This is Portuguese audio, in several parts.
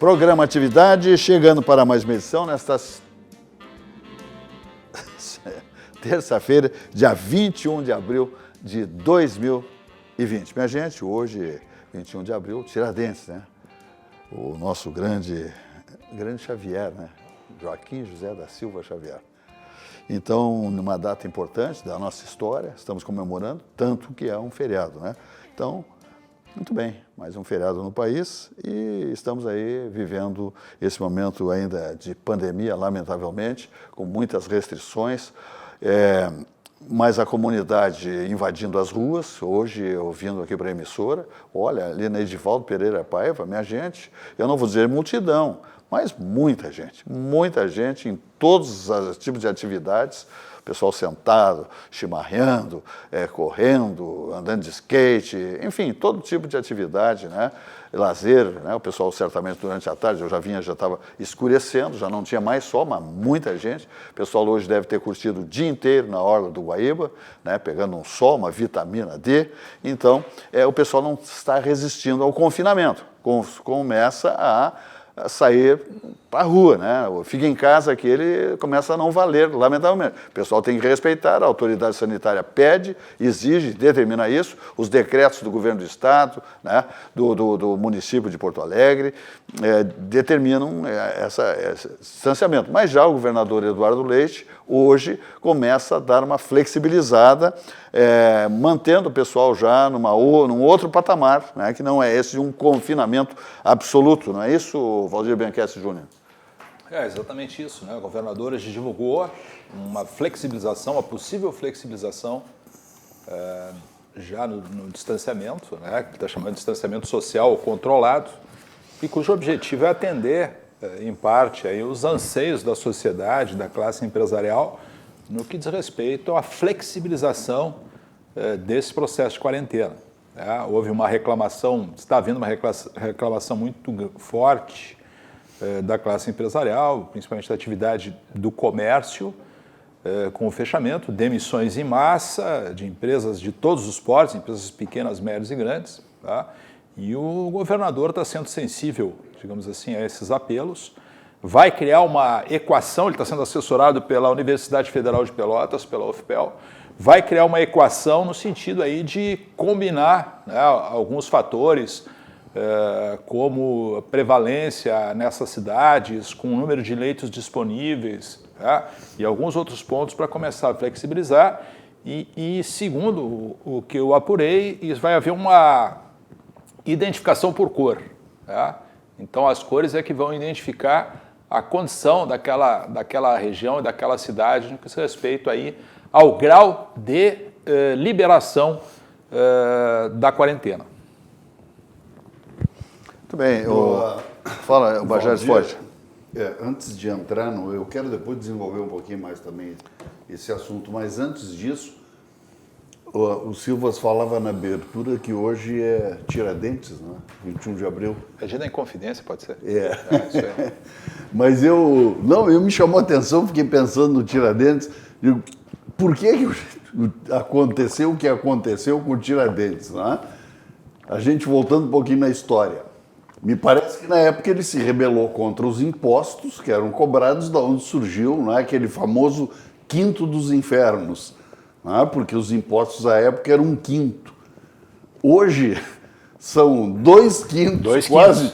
Programa Atividade, chegando para mais uma edição nesta terça-feira, dia 21 de abril de 2020. Minha gente, hoje, 21 de abril, Tiradentes, né? O nosso grande Xavier, né? Joaquim José da Silva Xavier. Então, numa data importante da nossa história, estamos comemorando, tanto que é um feriado, né? Então, muito bem, mais um feriado no país e estamos aí vivendo esse momento ainda de pandemia, lamentavelmente, com muitas restrições, mas a comunidade invadindo as ruas. Hoje, eu vindo aqui para a emissora, olha, ali na Edivaldo Pereira Paiva, minha gente, eu não vou dizer multidão, mas muita gente em todos os tipos de atividades, pessoal sentado, chimarrando, correndo, andando de skate, enfim, todo tipo de atividade, né? Lazer, né? O pessoal certamente durante a tarde, eu já estava escurecendo, já não tinha mais sol, mas muita gente. O pessoal hoje deve ter curtido o dia inteiro na orla do Guaíba, né? Pegando um sol, uma vitamina D. Então, o pessoal não está resistindo ao confinamento, começa a sair para a rua, né? Fica em casa que ele começa a não valer, lamentavelmente. O pessoal tem que respeitar, a autoridade sanitária pede, exige, determina isso, os decretos do governo do estado, né? do município de Porto Alegre, determinam esse distanciamento. Mas já o governador Eduardo Leite, hoje, começa a dar uma flexibilizada, mantendo o pessoal já num outro patamar, né? Que não é esse de um confinamento absoluto, não é isso, Valdir Bianchessi Júnior? É exatamente isso, né? O governador hoje divulgou uma flexibilização, uma possível flexibilização já no distanciamento, né? Que está chamando de distanciamento social controlado, e cujo objetivo é atender, em parte, aí, os anseios da sociedade, da classe empresarial, no que diz respeito à flexibilização desse processo de quarentena. Houve uma reclamação, está havendo uma reclamação muito forte da classe empresarial, principalmente da atividade do comércio, com o fechamento, demissões em massa de empresas de todos os portes, empresas pequenas, médias e grandes, tá? E o governador está sendo sensível, digamos assim, a esses apelos, vai criar uma equação, ele está sendo assessorado pela Universidade Federal de Pelotas, pela UFPEL, vai criar uma equação no sentido aí de combinar, né, alguns fatores, como prevalência nessas cidades, com o número de leitos disponíveis, tá? E alguns outros pontos para começar a flexibilizar. E segundo o que eu apurei, vai haver uma identificação por cor. Tá? Então, as cores é que vão identificar a condição daquela região e daquela cidade no que diz respeito aí ao grau de liberação da quarentena. Muito bem. Fala, o Bajares pode. Antes de entrar, eu quero depois desenvolver um pouquinho mais também esse assunto, mas antes disso, o Silvas falava na abertura que hoje é Tiradentes, né? 21 de abril. É dia da Inconfidência, pode ser? Isso aí. Mas eu me chamou a atenção, fiquei pensando no Tiradentes, digo, por que aconteceu o que aconteceu com o Tiradentes, né? A gente voltando um pouquinho na história. Me parece que na época ele se rebelou contra os impostos que eram cobrados, da onde surgiu, né, aquele famoso quinto dos infernos, né, porque os impostos à época eram 1/5. Hoje são 2/5, quase.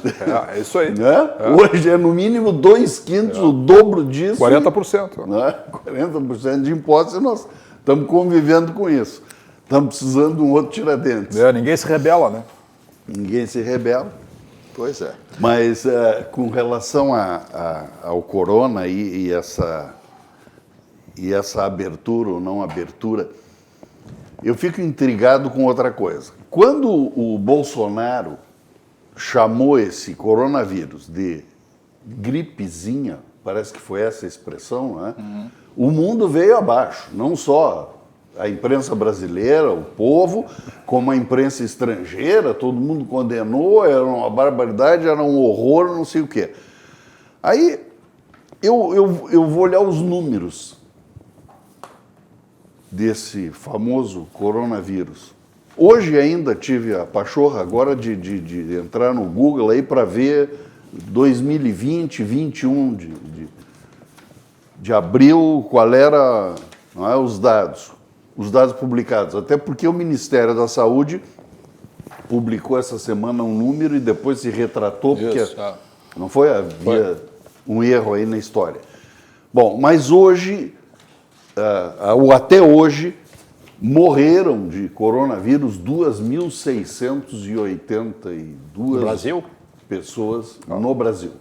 É isso aí. Né? Hoje é no mínimo 2/5, o dobro disso. 40%. Né? 40% de impostos e nós estamos convivendo com isso. Estamos precisando de um outro Tiradentes. Ninguém se rebela, né? Ninguém se rebela. Pois é. Mas com relação ao corona e essa abertura ou não abertura, eu fico intrigado com outra coisa. Quando o Bolsonaro chamou esse coronavírus de gripezinha, parece que foi essa a expressão, né? Uhum. O mundo veio abaixo, não só a imprensa brasileira, o povo, como a imprensa estrangeira, todo mundo condenou, era uma barbaridade, era um horror, não sei o quê. Aí eu vou olhar os números desse famoso coronavírus. Hoje ainda tive a pachorra agora de entrar no Google aí para ver 2020, 21 de abril, qual era, não é, os dados publicados. Até porque o Ministério da Saúde publicou essa semana um número e depois se retratou, porque não foi, havia um erro aí na história. Bom, mas hoje, ou até hoje, morreram de coronavírus 2.682 Brasil? pessoas no Brasil.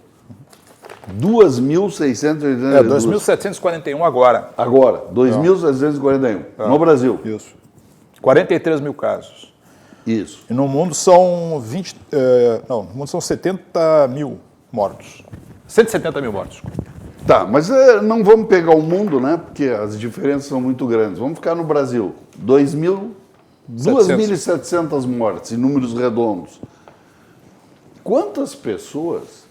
2.682. 2.741 agora. Agora, 2.741 no Brasil. Isso. 43 mil casos. Isso. E no mundo são no mundo são 70 mil mortos. 170 mil mortos. Tá, mas não vamos pegar o mundo, né? Porque as diferenças são muito grandes. Vamos ficar no Brasil. 2.700 mortes, em números redondos. Quantas pessoas,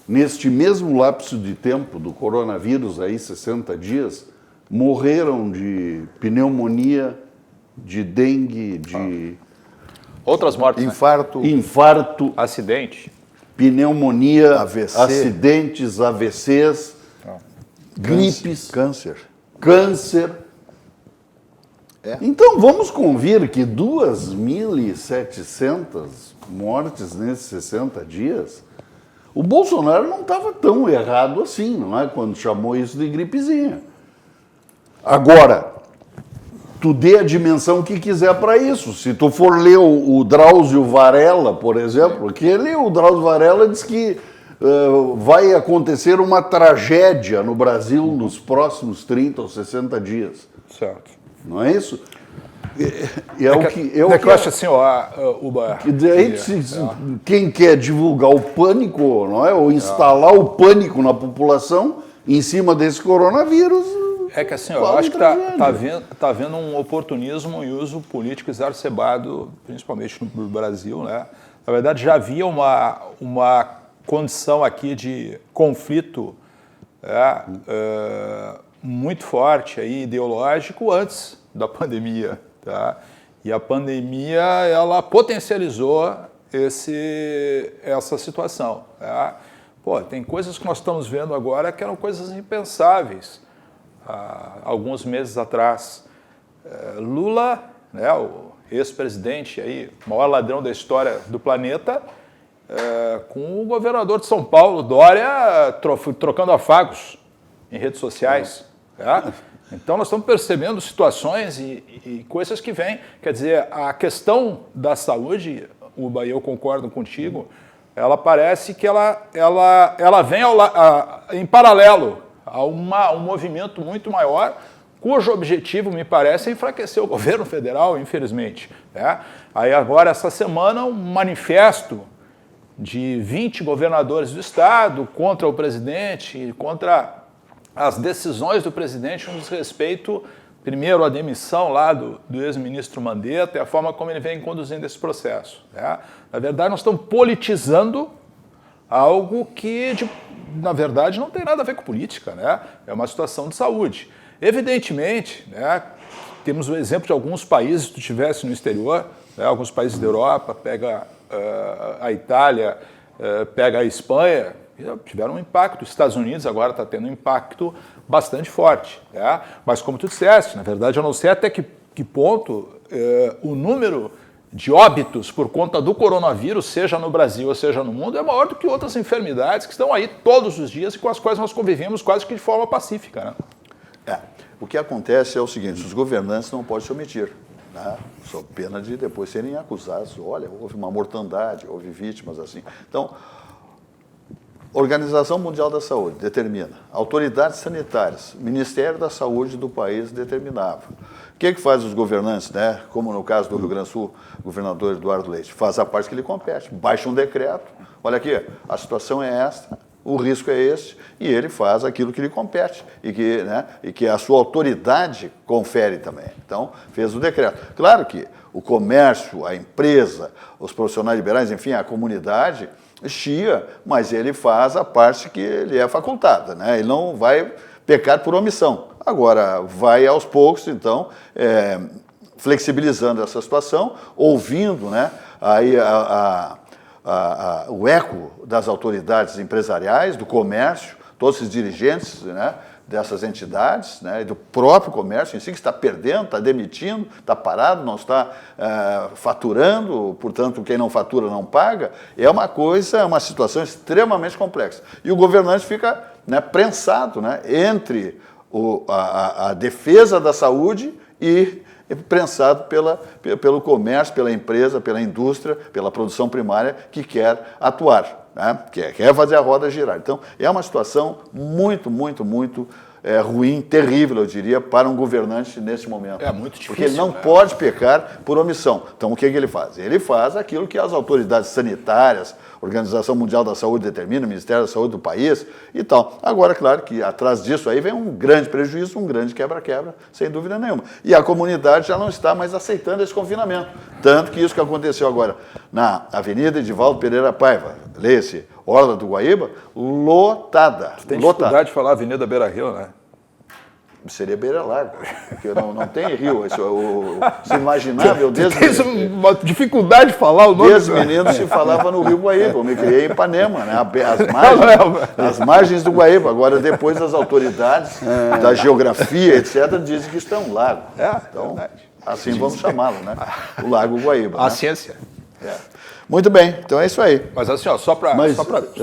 neste mesmo lapso de tempo do coronavírus, aí 60 dias, morreram de pneumonia, de dengue, de Outras mortes, infarto, acidente, pneumonia, AVC. acidentes, AVCs, gripes, Câncer. câncer. É. Então vamos convir que 2.700 mortes nesses 60 dias, o Bolsonaro não estava tão errado assim, não é? Quando chamou isso de gripezinha. Agora, tu dê a dimensão que quiser para isso. Se tu for ler o Drauzio Varela, por exemplo, o Drauzio Varela diz que vai acontecer uma tragédia no Brasil nos próximos 30 ou 60 dias. certo. Não é isso? Eu acho assim, Uba. Quem quer divulgar o pânico, não é? Ou instalar o pânico na população em cima desse coronavírus. É que assim, eu acho que está havendo um oportunismo e uso político exacerbado, principalmente no Brasil, né? Na verdade, já havia uma condição aqui de conflito muito forte, aí, ideológico, antes da pandemia, tá? E a pandemia, ela potencializou essa situação, tá? Pô, tem coisas que nós estamos vendo agora que eram coisas impensáveis há alguns meses atrás. Lula, né, o ex-presidente, aí, o maior ladrão da história do planeta, com o governador de São Paulo, Dória, trocando afagos em redes sociais. Tá? Então, nós estamos percebendo situações e coisas que vêm. Quer dizer, a questão da saúde, Uba, e eu concordo contigo, ela parece que ela vem em paralelo a um movimento muito maior, cujo objetivo, me parece, é enfraquecer o governo federal, infelizmente. Né? Aí agora, essa semana, um manifesto de 20 governadores do estado contra o presidente, contra as decisões do presidente no respeito, primeiro, à demissão lá do ex-ministro Mandetta e a forma como ele vem conduzindo esse processo. Né? Na verdade, nós estamos politizando algo que, na verdade, não tem nada a ver com política, né? É uma situação de saúde. Evidentemente, né, temos o exemplo de alguns países, se tu estivesse no exterior, né, alguns países da Europa, pega a Itália, pega a Espanha, tiveram um impacto. Os Estados Unidos agora está tendo um impacto bastante forte. Né? Mas como tu disseste, na verdade eu não sei até que ponto o número de óbitos por conta do coronavírus, seja no Brasil ou seja no mundo, é maior do que outras enfermidades que estão aí todos os dias e com as quais nós convivemos quase que de forma pacífica. Né? O que acontece é o seguinte, os governantes não podem se omitir, né? Sob pena de depois serem acusados, olha, houve uma mortandade, houve vítimas assim. Então, a Organização Mundial da Saúde determina, autoridades sanitárias, Ministério da Saúde do país determinava. O que faz os governantes, né? Como no caso do Rio Grande do Sul, o governador Eduardo Leite, faz a parte que lhe compete, baixa um decreto, olha aqui, a situação é esta, o risco é esse, e ele faz aquilo que lhe compete, e que a sua autoridade confere também. Então, fez o decreto. Claro que o comércio, a empresa, os profissionais liberais, enfim, a comunidade chia, mas ele faz a parte que lhe é facultada, né? Ele não vai pecar por omissão. Agora, vai aos poucos, então, flexibilizando essa situação, ouvindo, né, aí o eco das autoridades empresariais, do comércio, todos esses dirigentes, né, dessas entidades, né, e do próprio comércio em si, que está perdendo, está demitindo, está parado, não está faturando, portanto, quem não fatura não paga. É uma situação extremamente complexa. E o governante fica, né, prensado, né, entre a defesa da saúde e prensado pelo comércio, pela empresa, pela indústria, pela produção primária que quer atuar, né? Quer fazer a roda girar. Então, é uma situação muito, muito, muito ruim, terrível, eu diria, para um governante nesse momento. É muito difícil. Porque ele não pode pecar por omissão. Então, o que ele faz? Ele faz aquilo que as autoridades sanitárias, Organização Mundial da Saúde determina, o Ministério da Saúde do país e tal. Agora, claro que atrás disso aí vem um grande prejuízo, um grande quebra-quebra, sem dúvida nenhuma. E a comunidade já não está mais aceitando esse confinamento. Tanto que isso que aconteceu agora na Avenida Edivaldo Pereira Paiva, leia-se, Orla do Guaíba, lotada. Tem dificuldade de falar Avenida Beira Rio, né? Seria Beira-Lago, porque não tem rio. Se imaginável, desde... Tem uma dificuldade de falar o nome. Desde menino se falava no Rio Guaíba, eu me criei em Ipanema, né? As margens do Guaíba. Agora, depois as autoridades da geografia, etc., dizem que isso é um lago. Então, assim vamos chamá-lo, né? O Lago Guaíba. A né? ciência. Muito bem, então é isso aí. Mas assim, ó, só para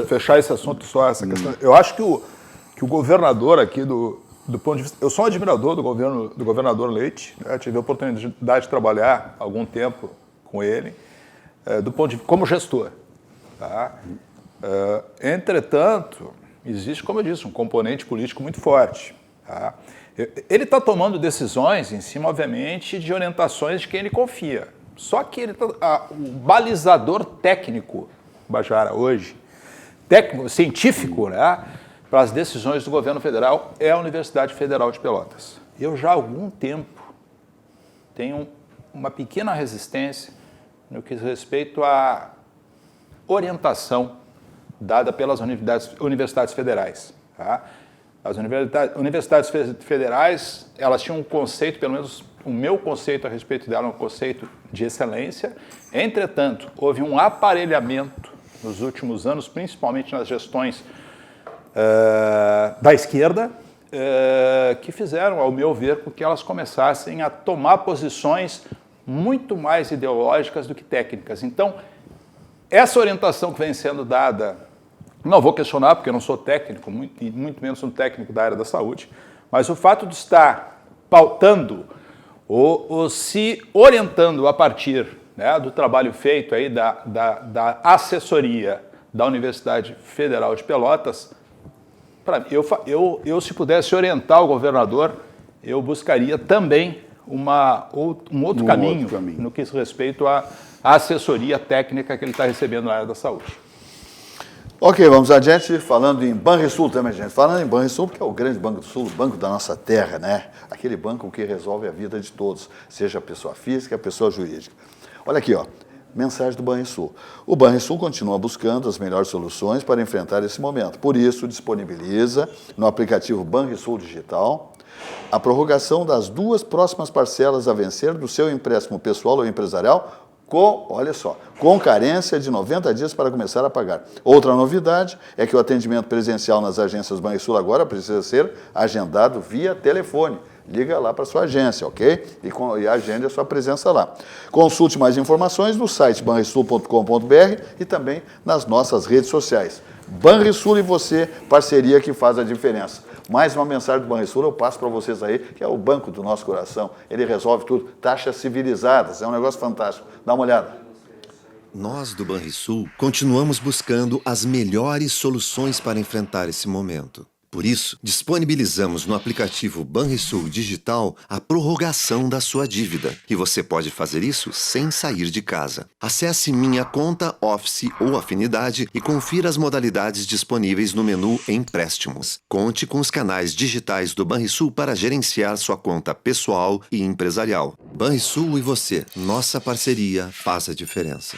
fechar esse assunto, só essa questão. Eu acho que o governador aqui do ponto de vista... Eu sou um admirador do governador Leite, né? Tive a oportunidade de trabalhar há algum tempo com ele, como gestor. Tá? Entretanto, existe, como eu disse, um componente político muito forte. Tá? Ele está tomando decisões em cima, obviamente, de orientações de quem ele confia. Só que o balizador técnico, Bajara, hoje, técnico, científico, né, para as decisões do governo federal é a Universidade Federal de Pelotas. Eu já há algum tempo tenho uma pequena resistência no que diz respeito à orientação dada pelas universidades federais. Tá? As universidades federais, elas tinham um conceito, pelo menos o meu conceito a respeito dela é um conceito de excelência. Entretanto, houve um aparelhamento nos últimos anos, principalmente nas gestões da esquerda, que fizeram, ao meu ver, com que elas começassem a tomar posições muito mais ideológicas do que técnicas. Então, essa orientação que vem sendo dada, não vou questionar, porque eu não sou técnico, muito menos um técnico da área da saúde, mas o fato de estar pautando ou se orientando a partir, né, do trabalho feito aí da assessoria da Universidade Federal de Pelotas, eu, se pudesse orientar o governador, eu buscaria também um outro caminho no que diz respeito à assessoria técnica que ele está recebendo na área da saúde. Ok, vamos adiante, falando em Banrisul também, gente. Falando em Banrisul, que é o grande Banco do Sul, o banco da nossa terra, né? Aquele banco que resolve a vida de todos, seja a pessoa física, a pessoa jurídica. Olha aqui, ó. Mensagem do Banrisul. O Banrisul continua buscando as melhores soluções para enfrentar esse momento. Por isso, disponibiliza no aplicativo Banrisul Digital a prorrogação das 2 próximas parcelas a vencer do seu empréstimo pessoal ou empresarial com carência de 90 dias para começar a pagar. Outra novidade é que o atendimento presencial nas agências Banrisul agora precisa ser agendado via telefone. Liga lá para a sua agência, ok? E agende a sua presença lá. Consulte mais informações no site banrisul.com.br e também nas nossas redes sociais. Banrisul e você, parceria que faz a diferença. Mais uma mensagem do Banrisul eu passo para vocês aí, que é o banco do nosso coração. Ele resolve tudo. Taxas civilizadas, é um negócio fantástico. Dá uma olhada. Nós do Banrisul continuamos buscando as melhores soluções para enfrentar esse momento. Por isso, disponibilizamos no aplicativo Banrisul Digital a prorrogação da sua dívida. E você pode fazer isso sem sair de casa. Acesse Minha Conta, Office ou Afinidade e confira as modalidades disponíveis no menu Empréstimos. Conte com os canais digitais do Banrisul para gerenciar sua conta pessoal e empresarial. Banrisul e você, nossa parceria faz a diferença.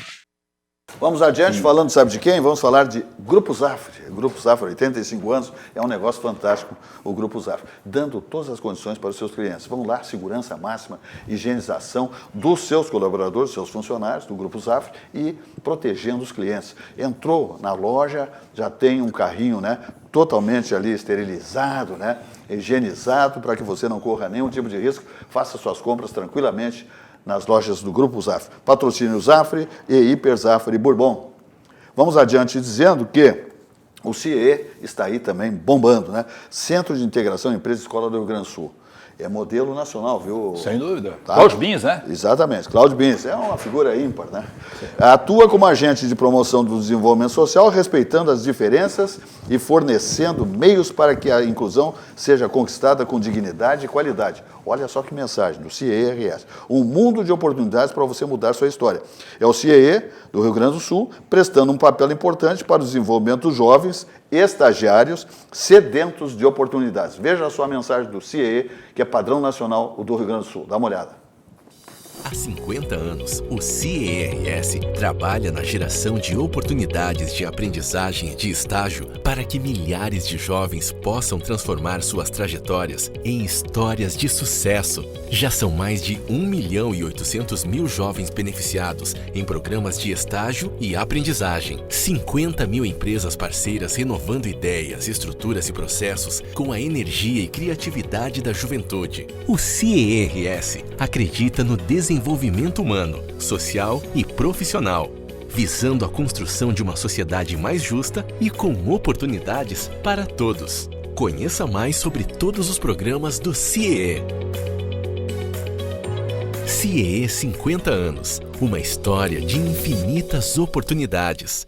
Vamos adiante, falando, sabe de quem? Vamos falar de Grupo Zafre. Grupo Zafre, 85 anos, é um negócio fantástico, o Grupo Zafre, dando todas as condições para os seus clientes. Vamos lá, segurança máxima, higienização dos seus colaboradores, seus funcionários do Grupo Zafre e protegendo os clientes. Entrou na loja, já tem um carrinho, né, totalmente ali esterilizado, né, higienizado, para que você não corra nenhum tipo de risco, faça suas compras tranquilamente nas lojas do Grupo Zafre. Patrocínio Zafre e Hiper Zafre Bourbon. Vamos adiante dizendo que o CIE está aí também bombando, né? Centro de Integração Empresa e Escola do Rio Grande do Sul. É modelo nacional, viu? Sem dúvida. Tá? Cláudio Bins, né? Exatamente, Cláudio Bins. É uma figura ímpar, né? Atua como agente de promoção do desenvolvimento social, respeitando as diferenças e fornecendo meios para que a inclusão seja conquistada com dignidade e qualidade. Olha só que mensagem do CIE-RS. Um mundo de oportunidades para você mudar sua história. É o CIE do Rio Grande do Sul, prestando um papel importante para o desenvolvimento dos jovens estagiários sedentos de oportunidades. Veja a sua mensagem do CIE, que é padrão nacional do Rio Grande do Sul. Dá uma olhada. Há 50 anos, o CIERS trabalha na geração de oportunidades de aprendizagem e de estágio para que milhares de jovens possam transformar suas trajetórias em histórias de sucesso. Já são mais de 1.800.000 jovens beneficiados em programas de estágio e aprendizagem. 50 mil empresas parceiras renovando ideias, estruturas e processos com a energia e criatividade da juventude. O CIERS acredita no desenvolvimento humano, social e profissional, visando a construção de uma sociedade mais justa e com oportunidades para todos. Conheça mais sobre todos os programas do CIE. CIE 50 anos, uma história de infinitas oportunidades.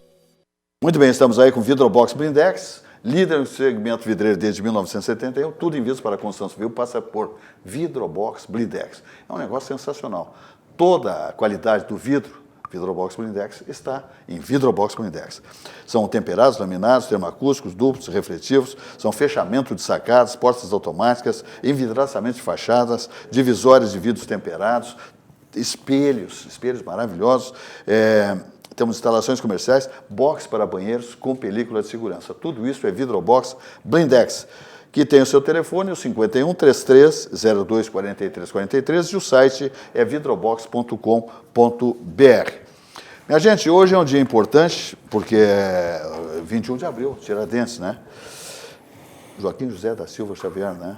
Muito bem, estamos aí com Vidrobox Blindex, líder no segmento vidreiro desde 1971, tudo em vidro para a construção civil passa por Vidrobox Blindex. É um negócio sensacional. Toda a qualidade do vidro, Vidrobox Blindex, está em Vidrobox Blindex. São temperados, laminados, termoacústicos, duplos, refletivos, são fechamento de sacadas, portas automáticas, envidraçamento de fachadas, divisórios de vidros temperados, espelhos maravilhosos, temos instalações comerciais, box para banheiros com película de segurança. Tudo isso é Vidrobox Blindex, que tem o seu telefone, o 51 33 02 43 43, e o site é vidrobox.com.br. Minha gente, hoje é um dia importante, porque é 21 de abril, Tiradentes, né? Joaquim José da Silva Xavier, né?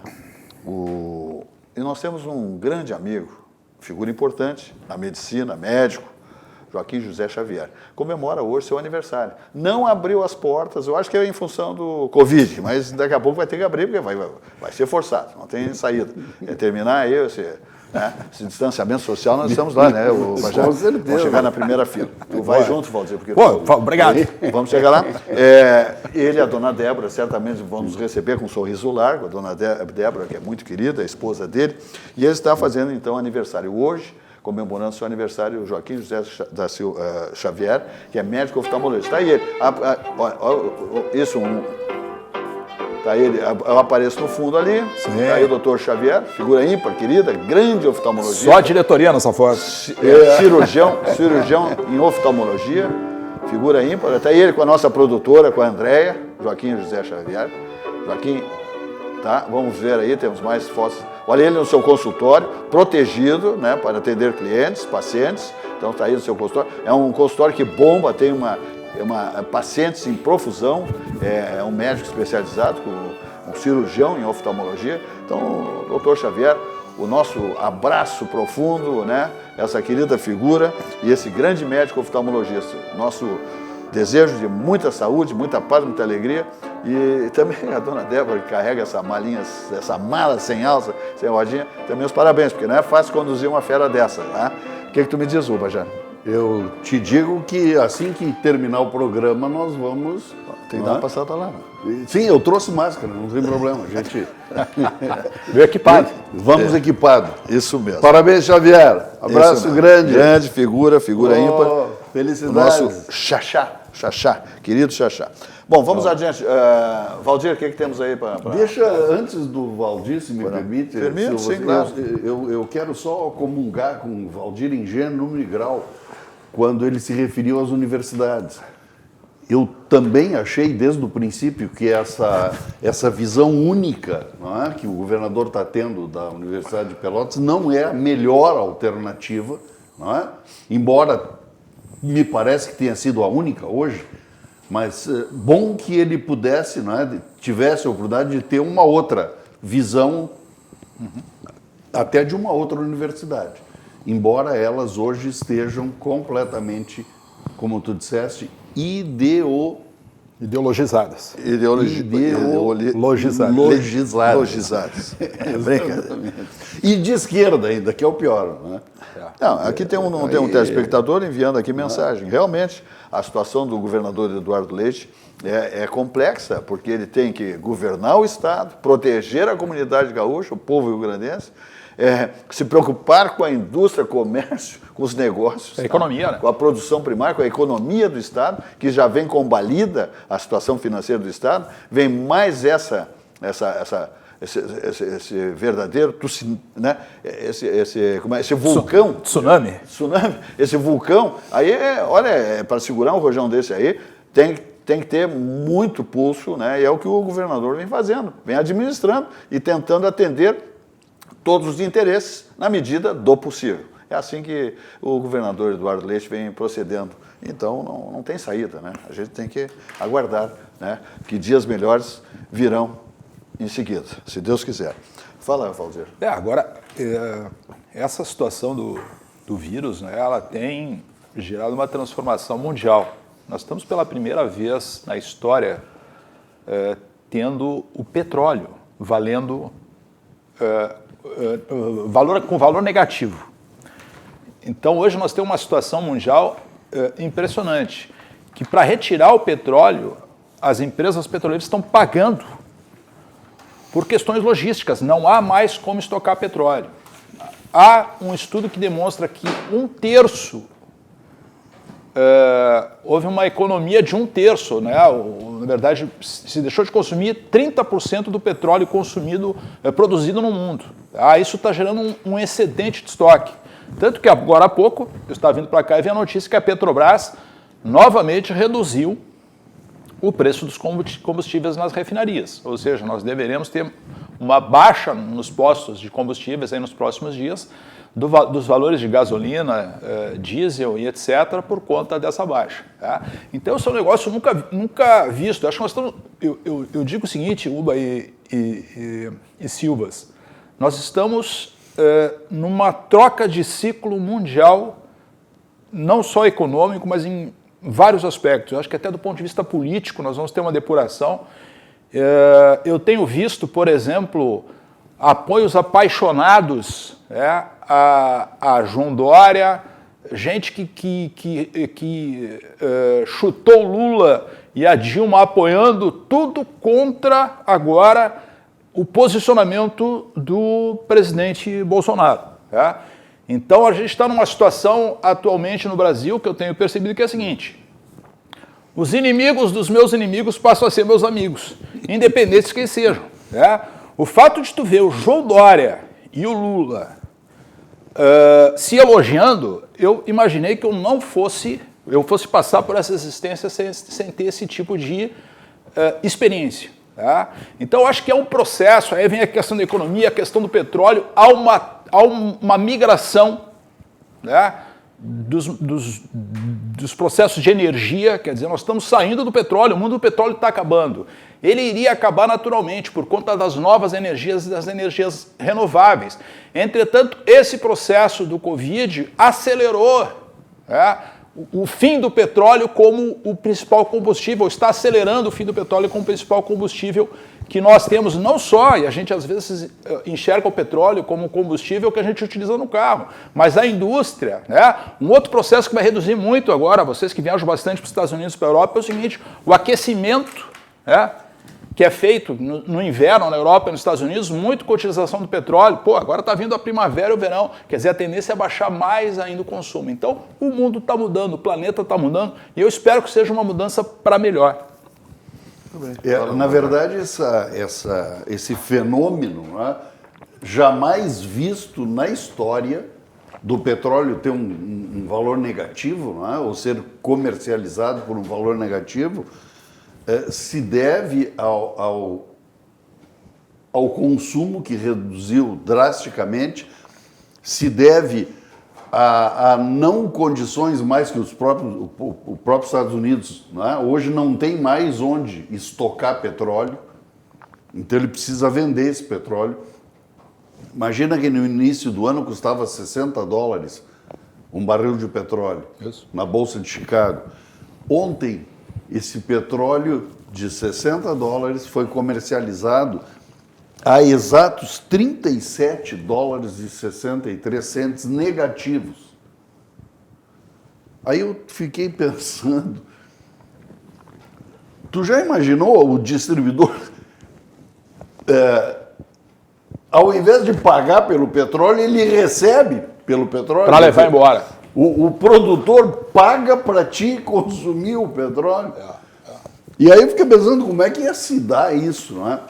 E nós temos um grande amigo, figura importante na medicina, médico, Joaquim José Xavier, comemora hoje seu aniversário. Não abriu as portas, eu acho que é em função do Covid, mas daqui a pouco vai ter que abrir, porque vai ser forçado, não tem saída. É terminar aí, esse distanciamento social, nós estamos lá, né? Com certeza. Vamos chegar na primeira fila. Tu vai junto, Valdir, porque... Obrigado. Vamos chegar lá. Ele e a dona Débora certamente vão nos receber com um sorriso largo, a dona Débora, que é muito querida, a esposa dele, e ele está fazendo, então, aniversário hoje, comemorando seu aniversário, o Joaquim José da Silva Xavier, que é médico oftalmologista. Está aí ele. Está ele, eu apareço no fundo ali. Está aí o doutor Xavier, figura ímpar, querida, grande oftalmologista. Só a diretoria nessa foto. Cirurgião em oftalmologia, figura ímpar. Está aí ele com a nossa produtora, com a Andréia, Joaquim José Xavier. Joaquim, tá? Vamos ver aí, temos mais fotos. Olha ele no seu consultório, protegido, né, para atender clientes, pacientes. Então está aí no seu consultório. É um consultório que bomba, tem pacientes em profusão, é um médico especializado, um cirurgião em oftalmologia. Então, doutor Xavier, o nosso abraço profundo, né, essa querida figura e esse grande médico oftalmologista. Nosso desejo de muita saúde, muita paz, muita alegria. E também a dona Débora, que carrega essa mala sem alça, sem rodinha, também os parabéns, porque não é fácil conduzir uma fera dessa, né? O que tu me diz, Bajano? Eu te digo que assim que terminar o programa, nós vamos... Tem que dar uma passada lá. Sim, eu trouxe máscara, não tem problema. A gente... Veio equipado. Vamos equipado. Isso mesmo. Parabéns, Xavier. Abraço grande. Grande figura ímpar. Felicidades. O nosso Xaxá, querido Xaxá. Bom, vamos adiante. Valdir, o que temos aí para... Deixa, antes do Valdir, se me permite... Sim, claro. Eu quero só comungar com o Valdir em gênero, número e grau. quando ele se referiu às universidades. Eu também achei desde o princípio que essa visão única, não é, que o governador está tendo da Universidade de Pelotas não é a melhor alternativa, não é? Embora me parece que tenha sido a única hoje, mas bom que ele pudesse, não é, tivesse a oportunidade de ter uma outra visão, até de uma outra universidade, embora elas hoje estejam completamente, como tu disseste, Ideologizadas. Logizadas. Brincadeira. E de esquerda ainda, que é o pior, não é? Não, aqui tem um telespectador enviando aqui mensagem. Realmente, a situação do governador Eduardo Leite é complexa, porque ele tem que governar o Estado, proteger a comunidade gaúcha, o povo rio-grandense, se preocupar com a indústria, comércio, com os negócios. A economia, né? Com a produção primária, com a economia do Estado, que já vem combalida a situação financeira do Estado, vem mais esse verdadeiro, né? esse vulcão. Tsunami. Esse vulcão. Aí, olha, para segurar um rojão desse aí, tem que ter muito pulso, né? E é o que o governador vem fazendo, vem administrando e tentando atender todos os interesses na medida do possível. É assim que o governador Eduardo Leite vem procedendo. Então, não tem saída, né? A gente tem que aguardar, né, que dias melhores virão em seguida, se Deus quiser. Fala, Valdir. Agora, essa situação do vírus, né, ela tem gerado uma transformação mundial. Nós estamos pela primeira vez na história tendo o petróleo valendo com valor negativo. Então, hoje nós temos uma situação mundial impressionante, que para retirar o petróleo, as empresas petroleiras estão pagando por questões logísticas, não há mais como estocar petróleo. Há um estudo que demonstra que houve uma economia de 1/3, né? Na verdade, se deixou de consumir 30% do petróleo consumido, produzido no mundo. Isso está gerando um excedente de estoque. Tanto que agora há pouco, eu estava vindo para cá e vi a notícia que a Petrobras novamente reduziu o preço dos combustíveis nas refinarias. Ou seja, nós deveremos ter uma baixa nos postos de combustíveis aí nos próximos dias dos valores de gasolina, diesel e etc. por conta dessa baixa. Tá? Então, esse é um negócio nunca visto. Acho que nós estamos... Eu digo o seguinte, Uba e Silvas, nós estamos numa troca de ciclo mundial, não só econômico, mas em vários aspectos. Eu acho que até do ponto de vista político nós vamos ter uma depuração. Eu tenho visto, por exemplo, apoios apaixonados a João Dória, gente que chutou Lula e a Dilma apoiando, tudo contra agora o posicionamento do presidente Bolsonaro. Tá? Então a gente está numa situação atualmente no Brasil que eu tenho percebido que é a seguinte: os inimigos dos meus inimigos passam a ser meus amigos, independente de quem sejam. Tá? O fato de tu ver o João Dória e o Lula se elogiando, eu imaginei que eu fosse passar por essa existência sem ter esse tipo de experiência. Tá? Então, eu acho que é um processo, aí vem a questão da economia, a questão do petróleo, há uma migração, né, dos processos de energia, quer dizer, nós estamos saindo do petróleo, o mundo do petróleo está acabando. Ele iria acabar naturalmente por conta das novas energias e das energias renováveis. Entretanto, esse processo do Covid acelerou, né, o fim do petróleo como o principal combustível, está acelerando o fim do petróleo como o principal combustível que nós temos, não só, e a gente às vezes enxerga o petróleo como combustível que a gente utiliza no carro, mas a indústria, né? Um outro processo que vai reduzir muito agora, vocês que viajam bastante para os Estados Unidos e para a Europa, é o seguinte: o aquecimento, né, que é feito no inverno na Europa e nos Estados Unidos, muito com a utilização do petróleo. Agora está vindo a primavera e o verão, quer dizer, a tendência é baixar mais ainda o consumo. Então, o mundo está mudando, o planeta está mudando, e eu espero que seja uma mudança para melhor. Na verdade, esse fenômeno, né, jamais visto na história do petróleo ter um valor negativo, não é? Ou ser comercializado por um valor negativo, se deve ao consumo que reduziu drasticamente, se deve a não condições mais que o próprio Estados Unidos, não é? Hoje não tem mais onde estocar petróleo, então ele precisa vender esse petróleo. Imagina que no início do ano custava $60 um barril de petróleo. Isso. Na Bolsa de Chicago. Ontem, esse petróleo de $60 foi comercializado a exatos $37,63 negativos. Aí eu fiquei pensando, tu já imaginou o distribuidor, ao invés de pagar pelo petróleo, ele recebe pelo petróleo? Para levar embora. O produtor paga para ti consumir o petróleo. E aí eu fiquei pensando como é que ia se dar isso, não é?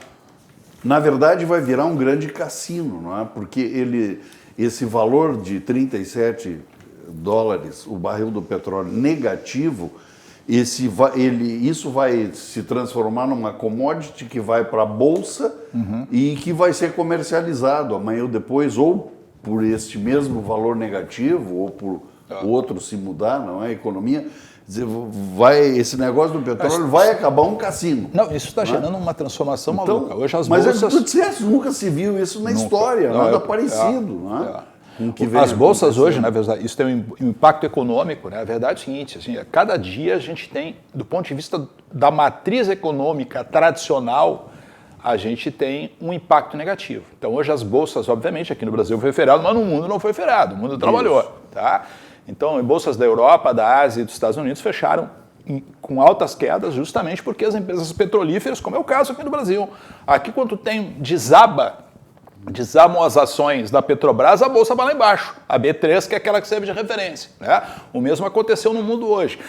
Na verdade, vai virar um grande cassino, não é? Porque esse valor de $37 o barril do petróleo negativo, isso vai se transformar numa commodity que vai para a bolsa e que vai ser comercializado amanhã ou depois, ou por este mesmo valor negativo, ou por outro se mudar, não é? A economia. Esse negócio do petróleo vai acabar um cassino. Não, isso está gerando uma transformação maluca. Hoje as mas bolsas... tu disseste, nunca se viu isso na história, nada parecido. Com o que vem as bolsas acontecendo. hoje, na verdade, isso tem um impacto econômico, né? A verdade é o seguinte, assim, a cada dia a gente tem, do ponto de vista da matriz econômica tradicional, a gente tem um impacto negativo. Então hoje as bolsas, obviamente, aqui no Brasil foi feriado, mas no mundo não foi feriado, o mundo trabalhou, tá? Então, bolsas da Europa, da Ásia e dos Estados Unidos fecharam com altas quedas justamente porque as empresas petrolíferas, como é o caso aqui no Brasil, aqui quando desabam as ações da Petrobras, a bolsa vai lá embaixo. A B3, que é aquela que serve de referência, né? O mesmo aconteceu no mundo hoje.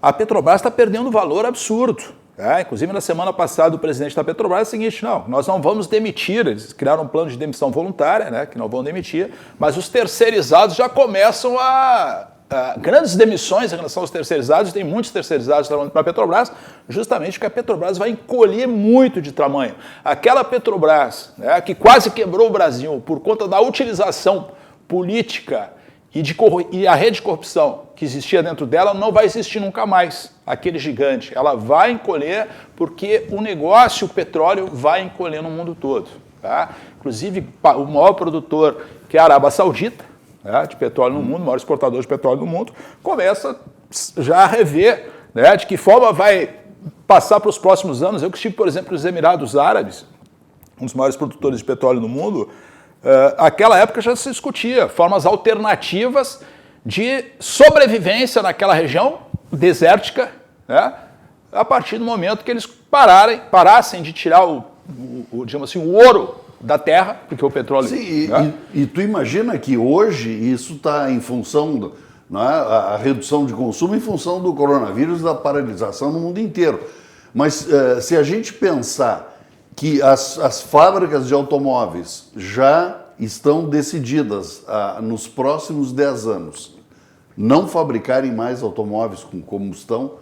A Petrobras está perdendo valor absurdo. Inclusive, na semana passada, o presidente da Petrobras é o seguinte, não, nós não vamos demitir, eles criaram um plano de demissão voluntária, né, que não vão demitir, mas os terceirizados já começam grandes demissões em relação aos terceirizados, tem muitos terceirizados trabalhando para a Petrobras, justamente porque a Petrobras vai encolher muito de tamanho. Aquela Petrobras, né, que quase quebrou o Brasil por conta da utilização política e a rede de corrupção que existia dentro dela não vai existir nunca mais, aquele gigante. Ela vai encolher porque o negócio, o petróleo, vai encolher no mundo todo. Tá? Inclusive, o maior produtor, que é a Arábia Saudita, né, de petróleo no mundo, o maior exportador de petróleo do mundo, começa já a rever, né, de que forma vai passar para os próximos anos. Eu que estive, por exemplo, nos Emirados Árabes, um dos maiores produtores de petróleo no mundo, aquela época já se discutia formas alternativas de sobrevivência naquela região desértica, né, a partir do momento que eles parassem de tirar digamos assim, o ouro da terra, porque o petróleo... Sim, né? e tu imagina que hoje isso está em função, a redução de consumo em função do coronavírus, da paralisação no mundo inteiro. Mas se a gente pensar que as fábricas de automóveis já estão decididas nos próximos 10 anos não fabricarem mais automóveis com combustão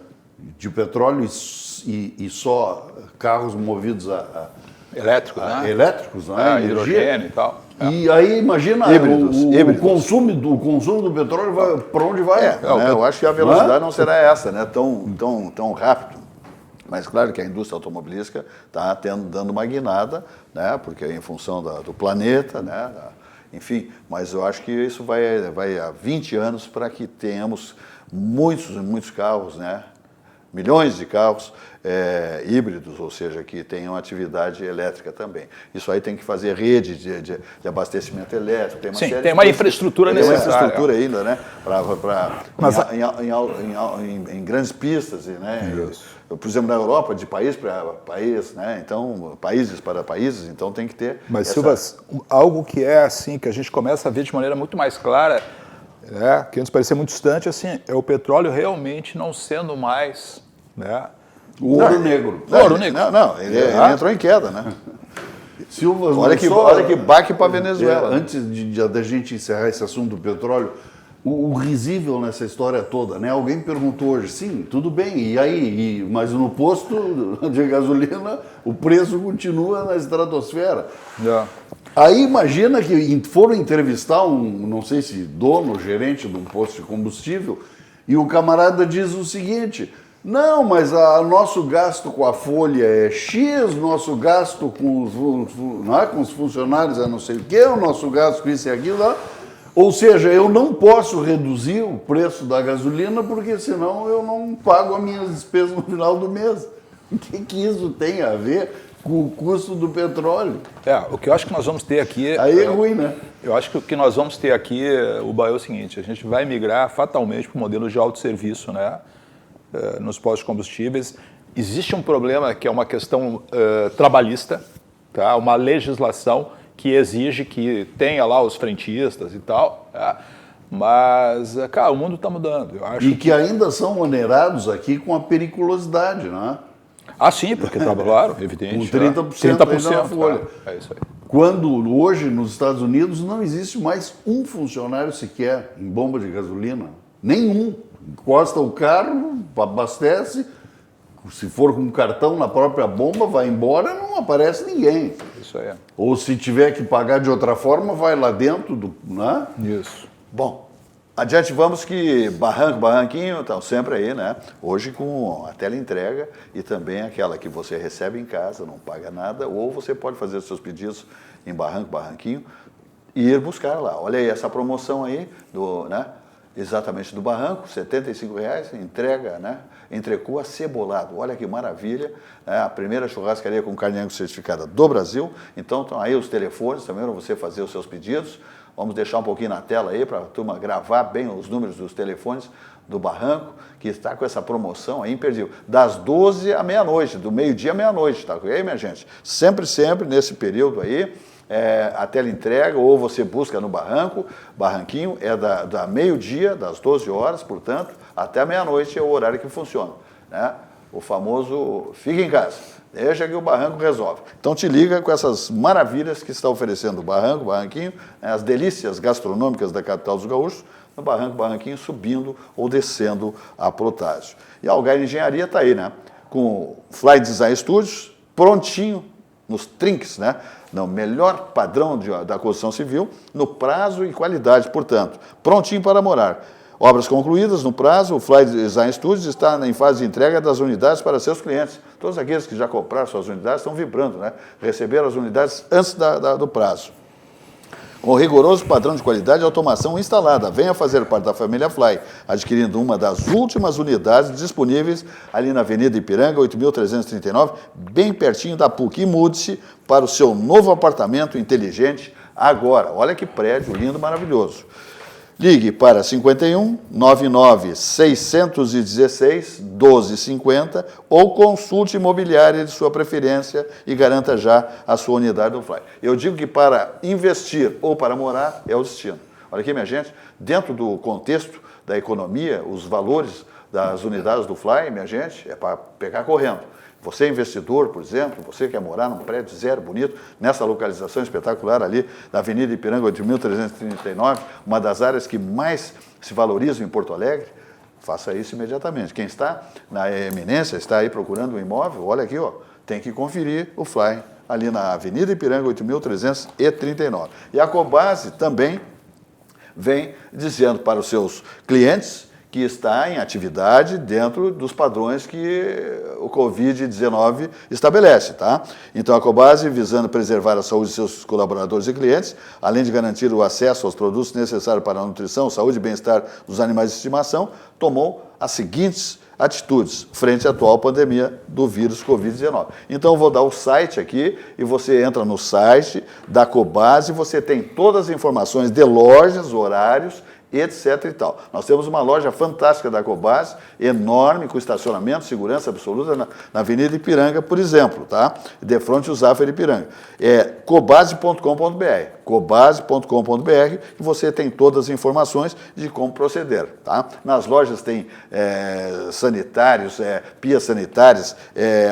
de petróleo e só carros movidos Elétricos, né? elétricos, né? Hidrogênio e tal. E aí imagina Híbridos. o consumo do petróleo para onde vai? Eu acho que a velocidade não será essa, né? Tão rápido. Mas claro que a indústria automobilística está dando uma guinada, né? Porque em função do planeta, né? Enfim, mas eu acho que isso vai há 20 anos para que tenhamos muitos carros, né? Milhões de carros híbridos, ou seja, que tenham atividade elétrica também. Isso aí tem que fazer rede de abastecimento elétrico. Tem uma infraestrutura necessária. Tem uma infraestrutura ainda, né? Em grandes pistas, né? Por exemplo, na Europa, de país para país, né? Então, países para países, então tem que ter... Mas, Silva, algo que é assim, que a gente começa a ver de maneira muito mais clara, né, que antes parecia muito distante, assim, é o petróleo realmente não sendo mais, né, o ouro negro. Ele entrou em queda, né? Silvas, Olha mas que, só- olha que baque para a Venezuela. Antes da gente encerrar esse assunto do petróleo, o risível nessa história toda, né? Alguém perguntou hoje, sim, tudo bem, e aí? Mas no posto de gasolina o preço continua na estratosfera. É. Aí imagina que foram entrevistar não sei se dono, gerente de um posto de combustível, e o camarada diz o seguinte: não, mas nosso gasto com a folha é X, nosso gasto com os funcionários é não sei o quê, o nosso gasto com isso e aquilo lá. Ou seja, eu não posso reduzir o preço da gasolina porque senão eu não pago as minhas despesas no final do mês. O que isso tem a ver com o custo do petróleo? O que eu acho que nós vamos ter aqui... Aí é ruim, né? Eu acho que o que nós vamos ter aqui, Uba, é o seguinte: a gente vai migrar fatalmente para o modelo de autosserviço, né? Nos postos de combustíveis. Existe um problema que é uma questão trabalhista, tá? Uma legislação que exige que tenha lá os frentistas e tal, tá? Mas, cara, o mundo está mudando. Eu acho E que ainda são onerados aqui com a periculosidade, né? sim, porque está, claro, evidente. Com 30% ainda na folha. É isso aí. Quando hoje nos Estados Unidos não existe mais um funcionário sequer em bomba de gasolina. Nenhum. Encosta o carro, abastece, se for com cartão na própria bomba, vai embora, não aparece ninguém. Isso aí. Ou se tiver que pagar de outra forma, vai lá dentro do... Né? Isso. Bom, adiante vamos que barranquinho estão sempre aí, né? Hoje com a teleentrega e também aquela que você recebe em casa, não paga nada, ou você pode fazer os seus pedidos em barranquinho e ir buscar lá. Olha aí essa promoção aí, né? Exatamente do Barranco, R$ 75,00, entrega, né? Entrecô acebolado. Olha que maravilha. A primeira churrascaria com carne Angus certificada do Brasil. Então estão aí os telefones também para você fazer os seus pedidos. Vamos deixar um pouquinho na tela aí para a turma gravar bem os números dos telefones do Barranco, que está com essa promoção aí imperdível. Das 12 à meia-noite, do meio-dia à meia-noite, tá ok, minha gente? Sempre nesse período aí. A teleentrega, ou você busca no barranquinho, é da meio-dia, das 12 horas, portanto, até a meia-noite é o horário que funciona, né? O famoso fica em casa, deixa que o Barranco resolve. Então te liga com essas maravilhas que está oferecendo o Barranquinho, né? As delícias gastronômicas da capital dos gaúchos, no Barranquinho subindo ou descendo a Protásio. E a Algar Engenharia está aí, né? Com o Fly Design Studios, prontinho, nos trinques, né? No melhor padrão da construção civil, no prazo e qualidade, portanto, prontinho para morar. Obras concluídas no prazo, o Fly Design Studios está em fase de entrega das unidades para seus clientes. Todos aqueles que já compraram suas unidades estão vibrando, né? Receberam as unidades antes do prazo. Com rigoroso padrão de qualidade e automação instalada. Venha fazer parte da família Fly, adquirindo uma das últimas unidades disponíveis ali na Avenida Ipiranga, 8.339, bem pertinho da PUC. E mude-se para o seu novo apartamento inteligente agora. Olha que prédio lindo, maravilhoso. Ligue para 51 99 616 1250 ou consulte imobiliária de sua preferência e garanta já a sua unidade do Fly. Eu digo que para investir ou para morar é o destino. Olha aqui, minha gente, dentro do contexto da economia, os valores das unidades do Fly, minha gente, é para pegar correndo. Você é investidor, por exemplo, você quer morar num prédio zero, bonito, nessa localização espetacular ali, na Avenida Ipiranga, 8.339, uma das áreas que mais se valorizam em Porto Alegre, faça isso imediatamente. Quem está na eminência, está aí procurando um imóvel, olha aqui, ó, tem que conferir o Fly, ali na Avenida Ipiranga, 8.339. E a Cobase também vem dizendo para os seus clientes que está em atividade dentro dos padrões que o Covid-19 estabelece, tá? Então, a Cobase, visando preservar a saúde de seus colaboradores e clientes, além de garantir o acesso aos produtos necessários para a nutrição, saúde e bem-estar dos animais de estimação, tomou as seguintes atitudes frente à atual pandemia do vírus Covid-19. Então, eu vou dar o site aqui e você entra no site da Cobase, você tem todas as informações de lojas, horários etc. e tal. Nós temos uma loja fantástica da Cobase, enorme, com estacionamento, segurança absoluta, na Avenida Ipiranga, por exemplo, tá? De frente ao Zafra Ipiranga. É cobase.com.br, cobase.com.br, e você tem todas as informações de como proceder, tá? Nas lojas tem sanitários, pias sanitárias,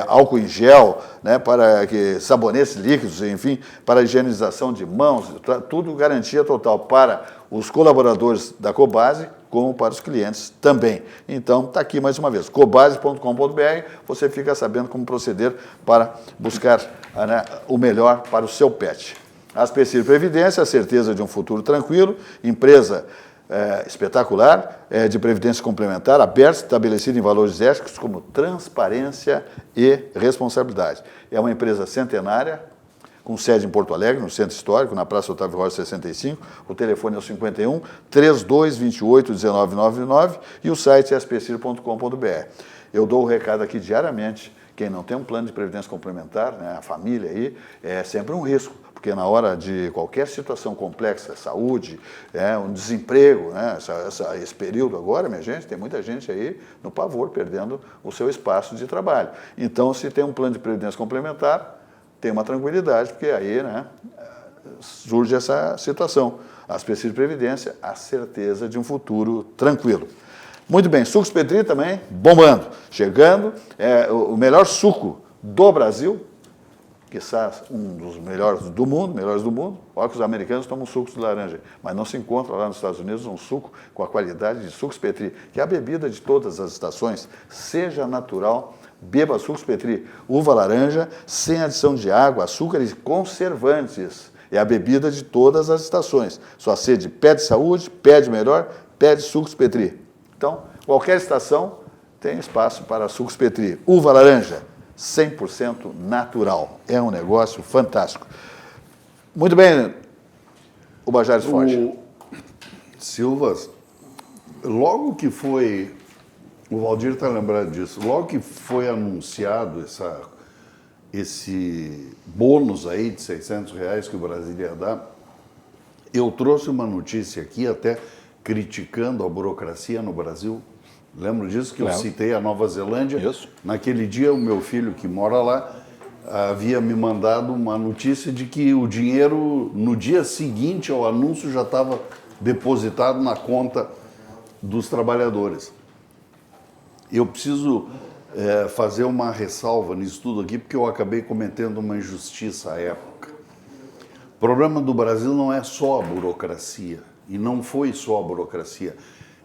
álcool em gel, né, para sabonetes líquidos, enfim, para higienização de mãos, tudo garantia total para os colaboradores da Cobase, como para os clientes também. Então, está aqui mais uma vez, cobase.com.br, você fica sabendo como proceder para buscar, né, o melhor para o seu pet. A Aspecir Previdência, a certeza de um futuro tranquilo, empresa espetacular, de previdência complementar, aberta, estabelecida em valores éticos como transparência e responsabilidade. É uma empresa centenária, com sede em Porto Alegre, no Centro Histórico, na Praça Otávio Rocha 65. O telefone é o 51 3228 1999 e o site é aspecir.com.br. Eu dou o recado aqui diariamente. Quem não tem um plano de previdência complementar, né, a família aí, é sempre um risco, porque na hora de qualquer situação complexa, saúde, um desemprego, né, esse período agora, minha gente, tem muita gente aí no pavor, perdendo o seu espaço de trabalho. Então, se tem um plano de previdência complementar, tem uma tranquilidade, porque aí, né, surge essa situação. A Aspecir Previdência, a certeza de um futuro tranquilo. Muito bem, Sucos Petri também bombando, chegando, o melhor suco do Brasil, quizás um dos melhores do mundo. Olha que os americanos tomam sucos de laranja, mas não se encontra lá nos Estados Unidos um suco com a qualidade de Sucos Petri, que é a bebida de todas as estações, seja natural, beba Sucos Petri, uva laranja, sem adição de água, açúcar e conservantes. É a bebida de todas as estações. Sua sede pede saúde, pede melhor, pede Sucos Petri. Então, qualquer estação tem espaço para Sucos Petri. Uva laranja, 100% natural. É um negócio fantástico. Muito bem, o Bajares Forte. Silvas, logo que foi... O Valdir está lembrado disso. Logo que foi anunciado esse bônus aí de R$600 que o Brasil ia dar, eu trouxe uma notícia aqui até criticando a burocracia no Brasil. Lembro disso, que eu citei a Nova Zelândia. Isso. Naquele dia, o meu filho, que mora lá, havia me mandado uma notícia de que o dinheiro, no dia seguinte ao anúncio, já estava depositado na conta dos trabalhadores. Eu preciso fazer uma ressalva nisso tudo aqui, porque eu acabei cometendo uma injustiça à época. O problema do Brasil não é só a burocracia, e não foi só a burocracia.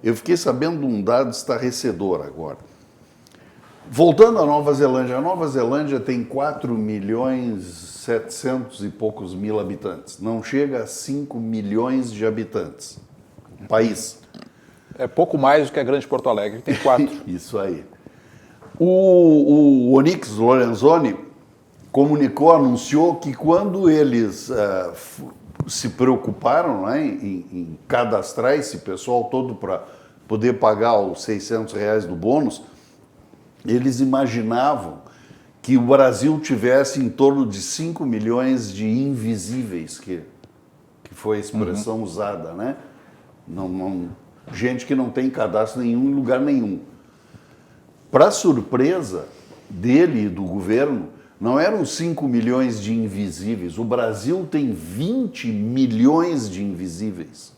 Eu fiquei sabendo de um dado estarrecedor agora. Voltando à Nova Zelândia, a Nova Zelândia tem 4.700.000 e poucos mil habitantes. Não chega a 5 milhões de habitantes. O país. É pouco mais do que a Grande Porto Alegre, tem 4. Isso aí. O Onyx Lorenzoni anunciou que quando eles se preocuparam, né, em cadastrar esse pessoal todo para poder pagar os R$600 do bônus, eles imaginavam que o Brasil tivesse em torno de 5 milhões de invisíveis, que foi a expressão usada, né? Gente que não tem cadastro nenhum em lugar nenhum. Para surpresa dele e do governo, não eram 5 milhões de invisíveis. O Brasil tem 20 milhões de invisíveis.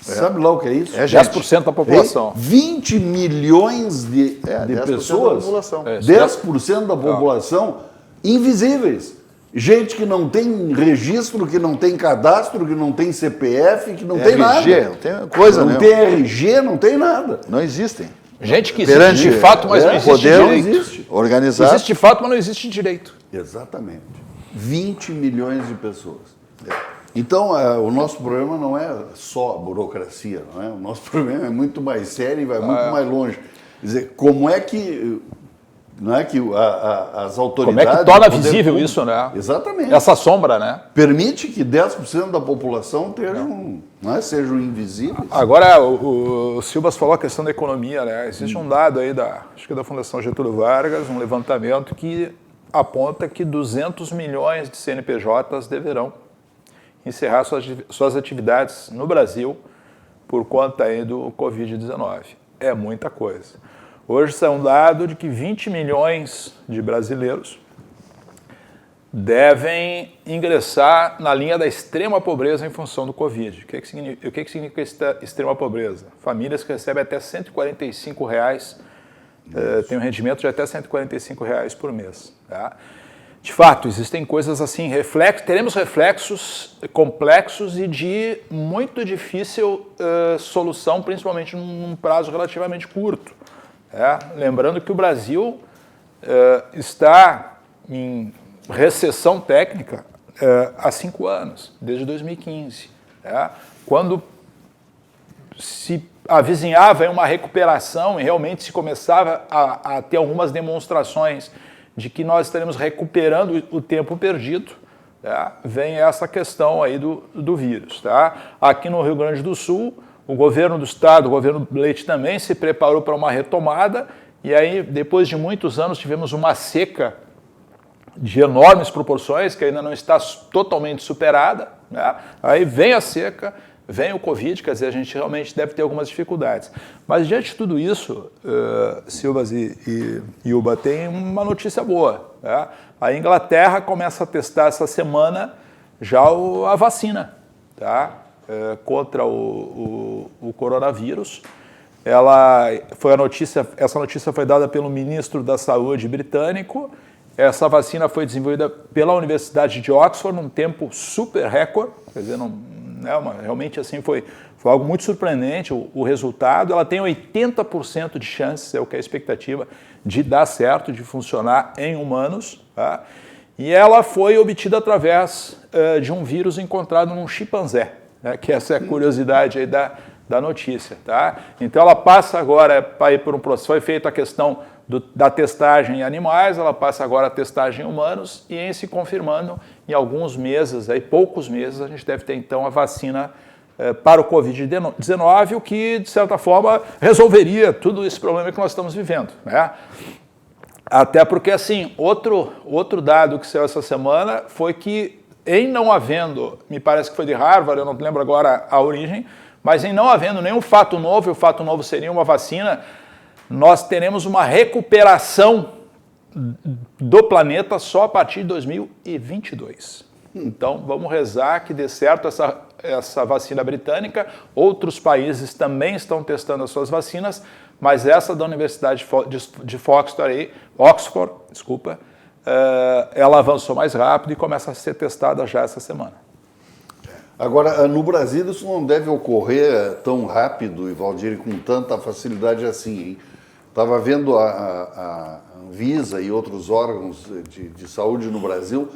Sabe lá o que é isso? É 10% da população. 20 milhões de pessoas, da população. 10% da população invisíveis. Gente que não tem registro, que não tem cadastro, que não tem CPF, que não tem nada. Não tem coisa, não tem RG, não tem nada. Não existem. Gente que existe de fato, mas não existe poder direito. Existe. Organizado. Existe de fato, mas não existe direito. Exatamente. 20 milhões de pessoas. Então, o nosso problema não é só a burocracia, não é? O nosso problema é muito mais sério e vai muito mais longe. Quer dizer, como é que... Não é que as autoridades... Como é que torna visível isso, né? Exatamente. Essa sombra, né? Permite que 10% da população sejam invisíveis. Agora, o Silvas falou a questão da economia, né? Existe um dado aí acho que da Fundação Getúlio Vargas, um levantamento que aponta que 200 milhões de CNPJs deverão encerrar suas atividades no Brasil por conta aí do Covid-19. É muita coisa. Hoje saiu um dado de que 20 milhões de brasileiros devem ingressar na linha da extrema pobreza em função do Covid. O que significa extrema pobreza? Famílias que recebem até R$ 145, têm um rendimento de até R$ 145 por mês. Tá? De fato, existem coisas assim, teremos reflexos complexos e de muito difícil solução, principalmente num prazo relativamente curto. Lembrando que o Brasil está em recessão técnica há 5 anos, desde 2015. Quando se avizinhava uma recuperação e realmente se começava a ter algumas demonstrações de que nós estaremos recuperando o tempo perdido, vem essa questão aí do vírus. Aqui no Rio Grande do Sul, o governo do estado, o governo Leite também se preparou para uma retomada e aí, depois de muitos anos, tivemos uma seca de enormes proporções, que ainda não está totalmente superada. Aí vem a seca, vem o Covid, quer dizer, a gente realmente deve ter algumas dificuldades. Mas, diante de tudo isso, Silvas e Yuba, tem uma notícia boa. A Inglaterra começa a testar essa semana já a vacina contra o coronavírus. Essa notícia foi dada pelo ministro da Saúde britânico. Essa vacina foi desenvolvida pela Universidade de Oxford num tempo super recorde, quer dizer, realmente assim foi algo muito surpreendente o resultado. Ela tem 80% de chances, é o que é a expectativa, de dar certo, de funcionar em humanos. E ela foi obtida através de um vírus encontrado num chimpanzé, que essa é a curiosidade aí da notícia. Então ela passa agora para ir por um processo, foi feita a questão da testagem em animais, ela passa agora a testagem em humanos e em se confirmando, em alguns meses, poucos meses, a gente deve ter então a vacina para o Covid-19, o que, de certa forma, resolveria todo esse problema que nós estamos vivendo. Até porque, assim, outro dado que saiu essa semana foi que, em não havendo, me parece que foi de Harvard, eu não lembro agora a origem, mas em não havendo nenhum fato novo, e o fato novo seria uma vacina, nós teremos uma recuperação do planeta só a partir de 2022. Então, vamos rezar que dê certo essa vacina britânica. Outros países também estão testando as suas vacinas, mas essa da Universidade de Oxford, ela avançou mais rápido e começa a ser testada já essa semana. Agora, no Brasil isso não deve ocorrer tão rápido, e Valdir, com tanta facilidade assim, hein? Estava vendo a Anvisa e outros órgãos de saúde no Brasil.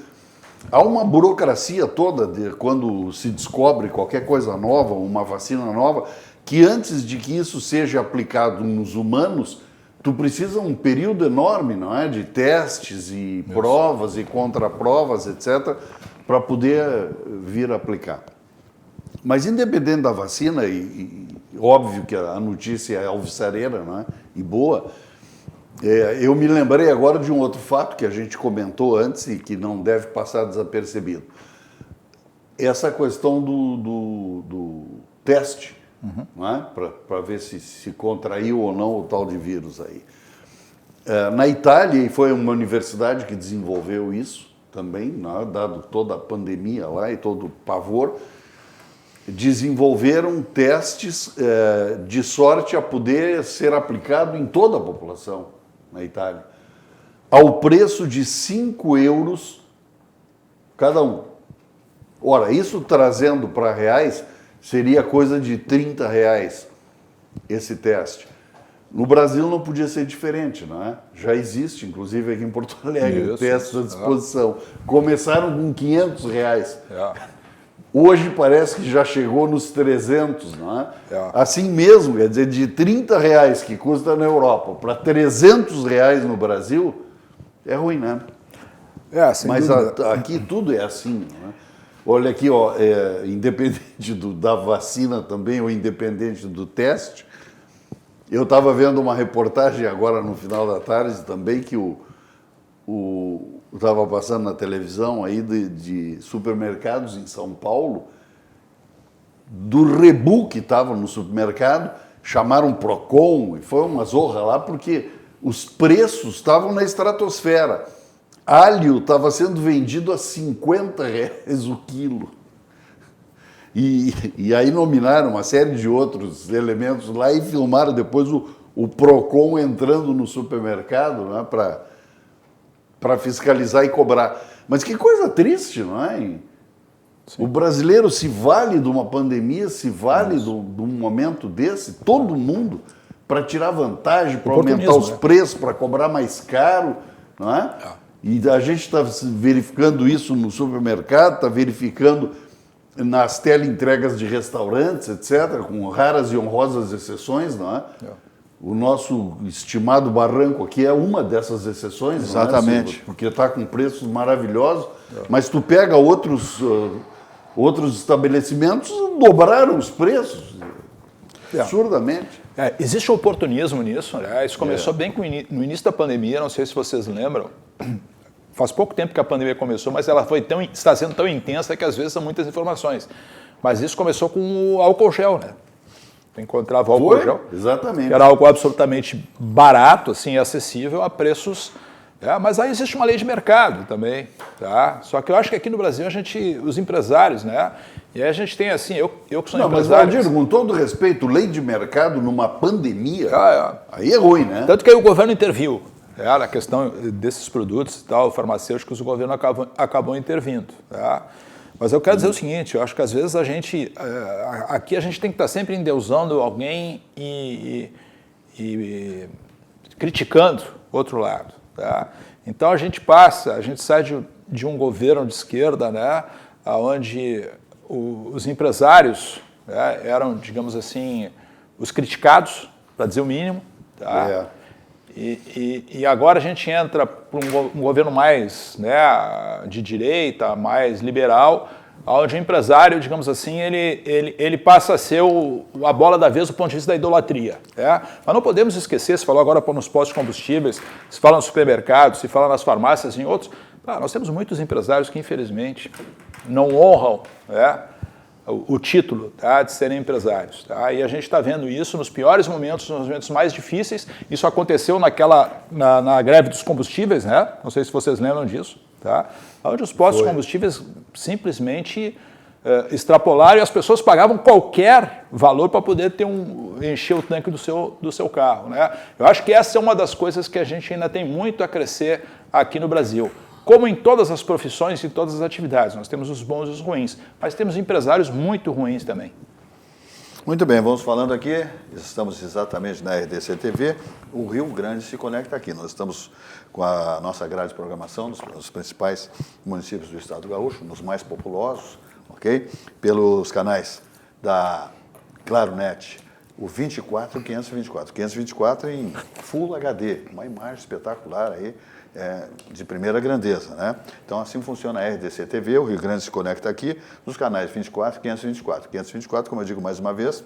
Há uma burocracia toda quando se descobre qualquer coisa nova, uma vacina nova, que antes de que isso seja aplicado nos humanos, tu precisa um período enorme, não é? De testes e provas e contraprovas, etc., para poder vir aplicar. Mas independente da vacina, e óbvio que a notícia é alvissareira, não é? E boa, eu me lembrei agora de um outro fato que a gente comentou antes e que não deve passar desapercebido. Essa questão do teste, não é? Para ver se contraiu ou não o tal de vírus aí. Na Itália, e foi uma universidade que desenvolveu isso também, não é? Dado toda a pandemia lá e todo o pavor, desenvolveram testes de sorte a poder ser aplicado em toda a população na Itália, ao preço de 5 euros cada um. Ora, isso trazendo para reais, seria coisa de 30 reais esse teste. No Brasil não podia ser diferente, não é? Já existe, inclusive aqui em Porto Alegre, testes à disposição. Começaram com 500 reais. Hoje parece que já chegou nos 300, não é? Assim mesmo, quer dizer, de 30 reais que custa na Europa para 300 reais no Brasil, é ruim, né? Mas aqui tudo é assim, não é? Olha aqui, ó, independente da vacina também, ou independente do teste, eu estava vendo uma reportagem agora no final da tarde também que estava passando na televisão aí de supermercados em São Paulo, do rebu que estava no supermercado, chamaram Procon e foi uma zorra lá porque os preços estavam na estratosfera. Alho estava sendo vendido a R$50 o quilo. E aí nominaram uma série de outros elementos lá e filmaram depois o Procon entrando no supermercado, né, para fiscalizar e cobrar. Mas que coisa triste, não é? Sim. O brasileiro se vale de uma pandemia, se vale de um momento desse, todo mundo, para tirar vantagem, para aumentar os preços, para cobrar mais caro, não é? E a gente está verificando isso no supermercado, está verificando nas teleentregas de restaurantes, etc., com raras e honrosas exceções, não é? O nosso estimado Barranco aqui é uma dessas exceções, exatamente, não é? Porque está com preços maravilhosos, mas tu pega outros estabelecimentos, dobraram os preços, absurdamente. Existe oportunismo nisso, né? Isso começou bem no início da pandemia, não sei se vocês lembram. Faz pouco tempo que a pandemia começou, mas ela está sendo tão intensa que às vezes são muitas informações. Mas isso começou com o álcool gel, né? Tu encontrava o álcool gel, exatamente, que era algo absolutamente barato, assim, acessível a preços. Mas aí existe uma lei de mercado também, tá? Só que eu acho que aqui no Brasil os empresários, né? E aí a gente tem assim, eu que sou empresário. Mas, Valdir, com todo respeito, lei de mercado numa pandemia, aí é ruim, né? Tanto que aí o governo interviu. Na questão desses produtos e tal, farmacêuticos, o governo acabou intervindo. Tá? Mas eu quero dizer o seguinte, eu acho que às vezes aqui a gente tem que estar sempre endeusando alguém e criticando o outro lado. Tá? Então a gente sai de um governo de esquerda, né, onde os empresários, né, eram, digamos assim, os criticados, para dizer o mínimo. Tá? E agora a gente entra para um governo mais, né, de direita, mais liberal, onde o empresário, digamos assim, ele passa a ser a bola da vez do ponto de vista da idolatria. Mas não podemos esquecer, se falou agora nos postos de combustíveis, se fala nos supermercados, se fala nas farmácias e em outros, nós temos muitos empresários que, infelizmente, não honram, o título, tá, de serem empresários. Tá? E a gente está vendo isso nos piores momentos, nos momentos mais difíceis. Isso aconteceu na greve dos combustíveis, né? Não sei se vocês lembram disso. Tá? Onde os postos de combustíveis simplesmente extrapolaram e as pessoas pagavam qualquer valor para poder encher o tanque do seu carro. Né? Eu acho que essa é uma das coisas que a gente ainda tem muito a crescer aqui no Brasil. Como em todas as profissões e todas as atividades, nós temos os bons e os ruins, mas temos empresários muito ruins também. Muito bem, vamos falando aqui, estamos exatamente na RDC TV, o Rio Grande se conecta aqui. Nós estamos com a nossa grade de programação nos principais municípios do estado do Gaúcho, nos mais populosos, ok? Pelos canais da Claronet, o 24 e o 524. 524 em Full HD, uma imagem espetacular aí, de primeira grandeza, né? Então assim funciona a RDC TV, o Rio Grande se conecta aqui, nos canais 24 e 524. 524, como eu digo mais uma vez,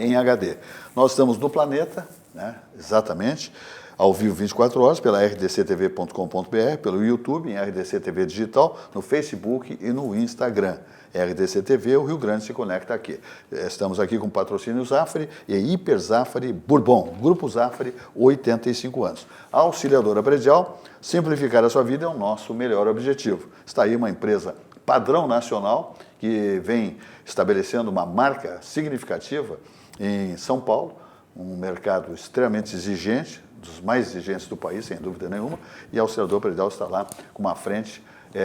em HD. Nós estamos no planeta, né? Exatamente, ao vivo 24 horas, pela rdctv.com.br, pelo YouTube, em RDC TV Digital, no Facebook e no Instagram. RDC TV, o Rio Grande se conecta aqui. Estamos aqui com patrocínio Zafari e Hiper Zafari Bourbon, Grupo Zafari, 85 anos. A Auxiliadora Predial, simplificar a sua vida é o nosso melhor objetivo. Está aí uma empresa padrão nacional que vem estabelecendo uma marca significativa em São Paulo, um mercado extremamente exigente, dos mais exigentes do país, sem dúvida nenhuma, e a Auxiliadora Predial está lá com uma frente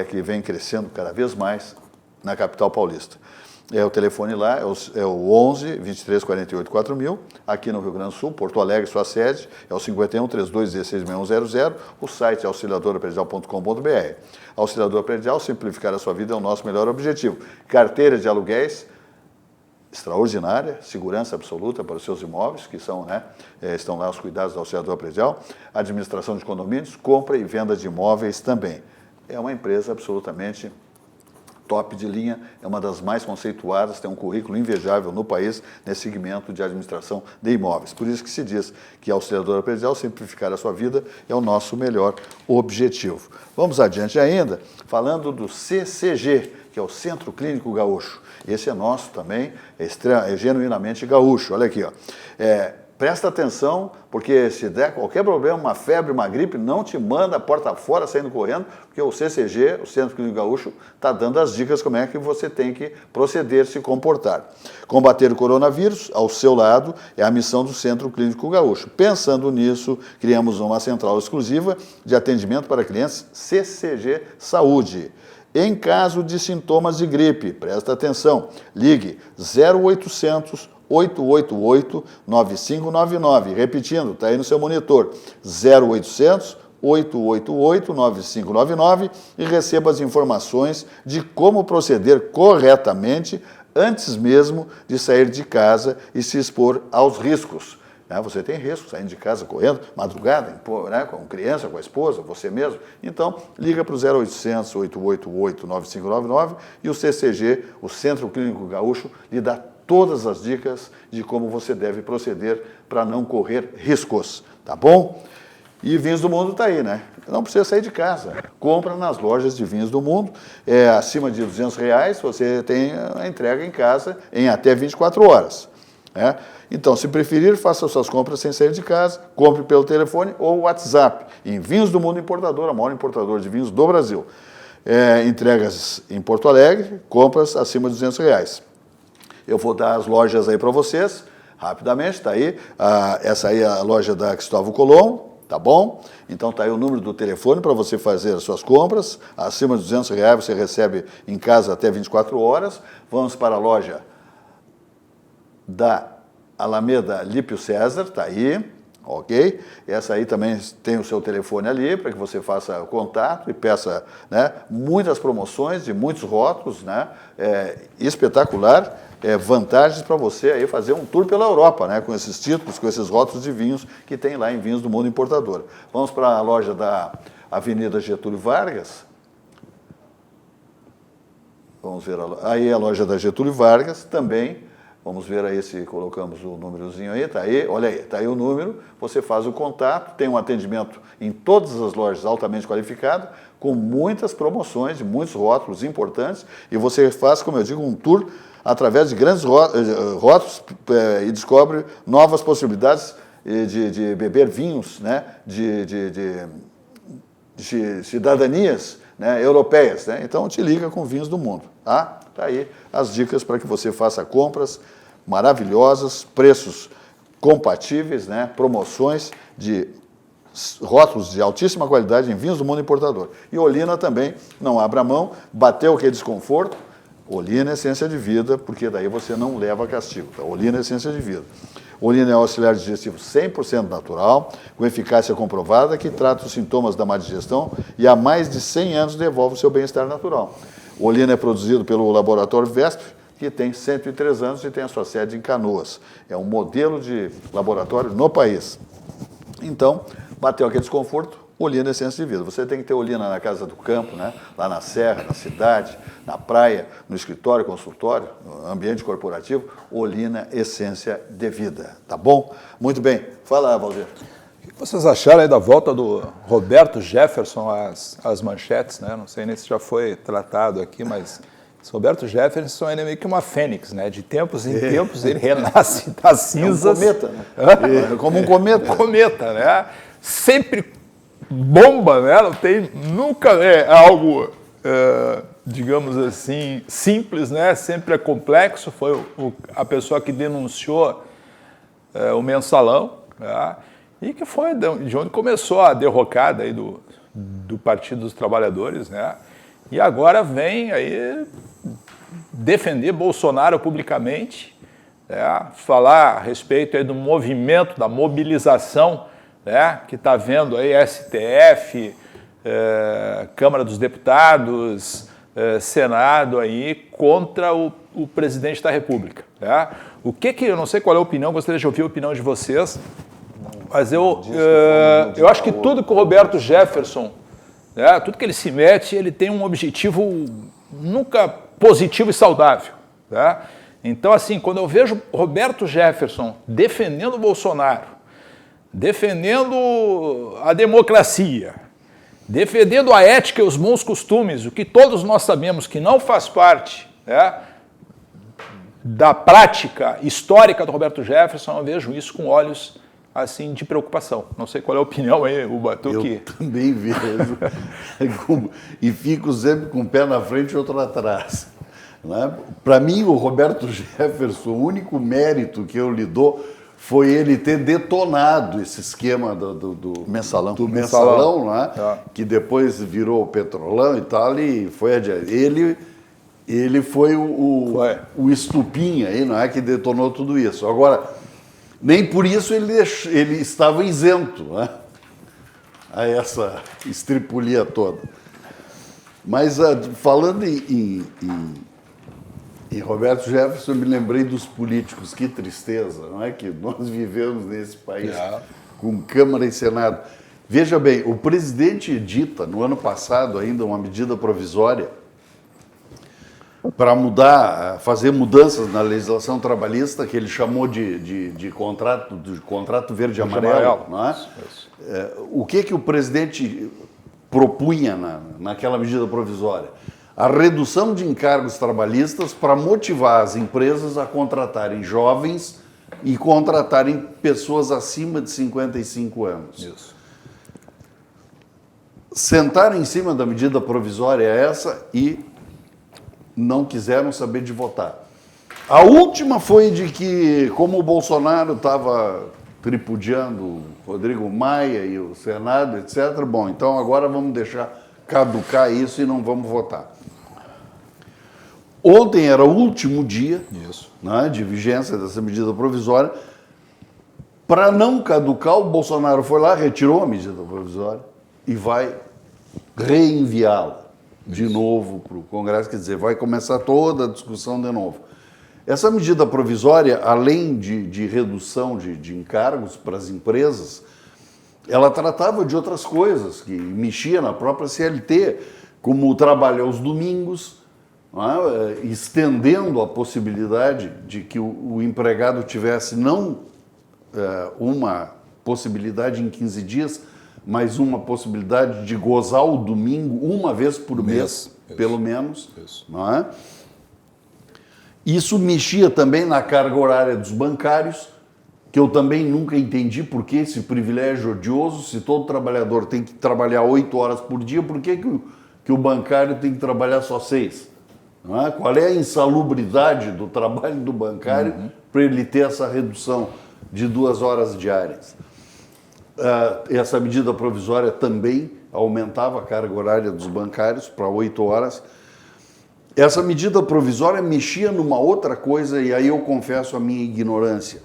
que vem crescendo cada vez mais na capital paulista. O telefone lá é o 11 23 48 4000, aqui no Rio Grande do Sul, Porto Alegre, sua sede, é o 51 32 16 6100, o site é auxiliadorapredial.com.br. Auxiliadora Predial, simplificar a sua vida é o nosso melhor objetivo. Carteira de aluguéis extraordinária, segurança absoluta para os seus imóveis, que são, né, estão lá os cuidados da Auxiliadora Predial, administração de condomínios, compra e venda de imóveis também. É uma empresa absolutamente top de linha, é uma das mais conceituadas, tem um currículo invejável no país nesse segmento de administração de imóveis. Por isso que se diz que a auxiliadora presidencial simplificar a sua vida é o nosso melhor objetivo. Vamos adiante ainda, falando do CCG, que é o Centro Clínico Gaúcho. Esse é nosso também, é genuinamente gaúcho. Olha aqui, ó. Presta atenção, porque se der qualquer problema, uma febre, uma gripe, não te manda a porta fora saindo correndo, porque o CCG, o Centro Clínico Gaúcho, está dando as dicas como é que você tem que proceder, se comportar. Combater o coronavírus, ao seu lado, é a missão do Centro Clínico Gaúcho. Pensando nisso, criamos uma central exclusiva de atendimento para clientes CCG Saúde. Em caso de sintomas de gripe, presta atenção, ligue 0800 888-9599. Repetindo, está aí no seu monitor, 0800 888-9599 e receba as informações de como proceder corretamente antes mesmo de sair de casa e se expor aos riscos. Você tem risco saindo de casa correndo, madrugada, com criança, com a esposa, você mesmo. Então, liga para o 0800 888-9599 e o CCG, o Centro Clínico Gaúcho, lhe dá todas as dicas de como você deve proceder para não correr riscos, tá bom? E Vinhos do Mundo está aí, né? Não precisa sair de casa. Compra nas lojas de Vinhos do Mundo. Acima de R$200, você tem a entrega em casa em até 24 horas. Então, se preferir, faça suas compras sem sair de casa, compre pelo telefone ou WhatsApp, em Vinhos do Mundo Importadora, a maior importadora de vinhos do Brasil. Entregas em Porto Alegre, compras acima de R$200. Eu vou dar as lojas aí para vocês, rapidamente, está aí. Essa aí é a loja da Cristóvão Colombo, tá bom? Então está aí o número do telefone para você fazer as suas compras. Acima de R$200 você recebe em casa até 24 horas. Vamos para a loja da Alameda Lípio César, está aí, ok? Essa aí também tem o seu telefone ali para que você faça contato e peça, muitas promoções de muitos rótulos, espetacular. Vantagens para você aí fazer um tour pela Europa, com esses títulos, com esses rótulos de vinhos que tem lá em Vinhos do Mundo Importadora. Vamos para a loja da Avenida Getúlio Vargas. Vamos ver aí a loja da Getúlio Vargas também. Vamos ver aí se colocamos o númerozinho aí, está aí, olha aí, está aí o número, você faz o contato, tem um atendimento em todas as lojas altamente qualificado, com muitas promoções, de muitos rótulos importantes, e você faz, como eu digo, um tour através de grandes rótulos e descobre novas possibilidades de beber vinhos, de cidadanias europeias. Então, te liga com Vinhos do Mundo. Tá aí as dicas para que você faça compras maravilhosas, preços compatíveis, promoções de rótulos de altíssima qualidade em Vinhos do Mundo Importador. E Olina também, não abra mão, bateu que é desconforto, Olina é essência de vida, porque daí você não leva castigo. Tá? Olina é essência de vida. Olina é um auxiliar digestivo 100% natural, com eficácia comprovada, que trata os sintomas da má digestão e há mais de 100 anos devolve o seu bem-estar natural. Olina é produzido pelo Laboratório Vesp, que tem 103 anos e tem a sua sede em Canoas. É um modelo de laboratório no país. Então, bateu aquele desconforto, Olina é essência de vida. Você tem que ter Olina na casa do campo, lá na serra, na cidade, na praia, no escritório, consultório, no ambiente corporativo. Olina, essência de vida. Tá bom? Muito bem. Fala, Valdir. O que vocês acharam aí da volta do Roberto Jefferson às manchetes, Não sei nem se já foi tratado aqui, mas esse Roberto Jefferson é meio que uma fênix, De tempos em tempos ele renasce das cinzas. É um cometa, como um cometa. Cometa, Sempre bomba, Não tem, nunca é algo, digamos assim, simples, Sempre é complexo. Foi a pessoa que denunciou o mensalão, e que foi de onde começou a derrocada aí do Partido dos Trabalhadores, E agora vem aí defender Bolsonaro publicamente, falar a respeito aí do movimento, da mobilização, que está vendo aí STF, Câmara dos Deputados, Senado aí contra o presidente da República. Eu não sei qual é a opinião, gostaria de ouvir a opinião de vocês, mas eu acho que tudo que o Roberto Jefferson né? Tudo que ele se mete, ele tem um objetivo nunca positivo e saudável. Tá? Então, assim, quando eu vejo Roberto Jefferson defendendo o Bolsonaro, defendendo a democracia, defendendo a ética e os bons costumes, o que todos nós sabemos que não faz parte, né, da prática histórica do Roberto Jefferson, eu vejo isso com olhos assim de preocupação. Não sei qual é a opinião aí, Uba, tu Eu que... também vejo. E fico sempre com um pé na frente e outro atrás. Né? Para mim, o Roberto Jefferson, o único mérito que eu lhe dou foi ele ter detonado esse esquema do Mensalão. do mensalão, né? É. Que depois virou o Petrolão e tal, e foi adiante. Ele foi o estupim aí, não é, que detonou tudo isso. Agora, nem por isso ele estava isento, né, a essa estripulia toda. Mas falando em Roberto Jefferson, eu me lembrei dos políticos, que tristeza, não é, que nós vivemos nesse país, com Câmara e Senado. Veja bem, o presidente edita, no ano passado ainda, uma medida provisória para fazer mudanças na legislação trabalhista, que ele chamou de contrato verde e amarelo. Não é? O que o presidente propunha naquela medida provisória? A redução de encargos trabalhistas para motivar as empresas a contratarem jovens e contratarem pessoas acima de 55 anos. Isso. Sentaram em cima da medida provisória essa e não quiseram saber de votar. A última foi de que, como o Bolsonaro estava tripudiando o Rodrigo Maia e o Senado, etc., bom, então agora vamos deixar caducar isso e não vamos votar. Ontem era o último dia, né, de vigência dessa medida provisória. Para não caducar, o Bolsonaro foi lá, retirou a medida provisória e vai reenviá-la de novo para o Congresso, quer dizer, vai começar toda a discussão de novo. Essa medida provisória, além de redução de encargos para as empresas, ela tratava de outras coisas, que mexia na própria CLT, como o trabalho aos domingos, não é? Estendendo a possibilidade de que o empregado tivesse não uma possibilidade em 15 dias, mas uma possibilidade de gozar o domingo uma vez por mês, pelo menos. Não é? Isso mexia também na carga horária dos bancários, que eu também nunca entendi por que esse privilégio odioso, se todo trabalhador tem que trabalhar 8 horas por dia, por que o bancário tem que trabalhar só 6? Não é? Qual é a insalubridade do trabalho do bancário para ele ter essa redução de 2 horas diárias? Essa medida provisória também aumentava a carga horária dos bancários para 8 horas. Essa medida provisória mexia numa outra coisa, e aí eu confesso a minha ignorância,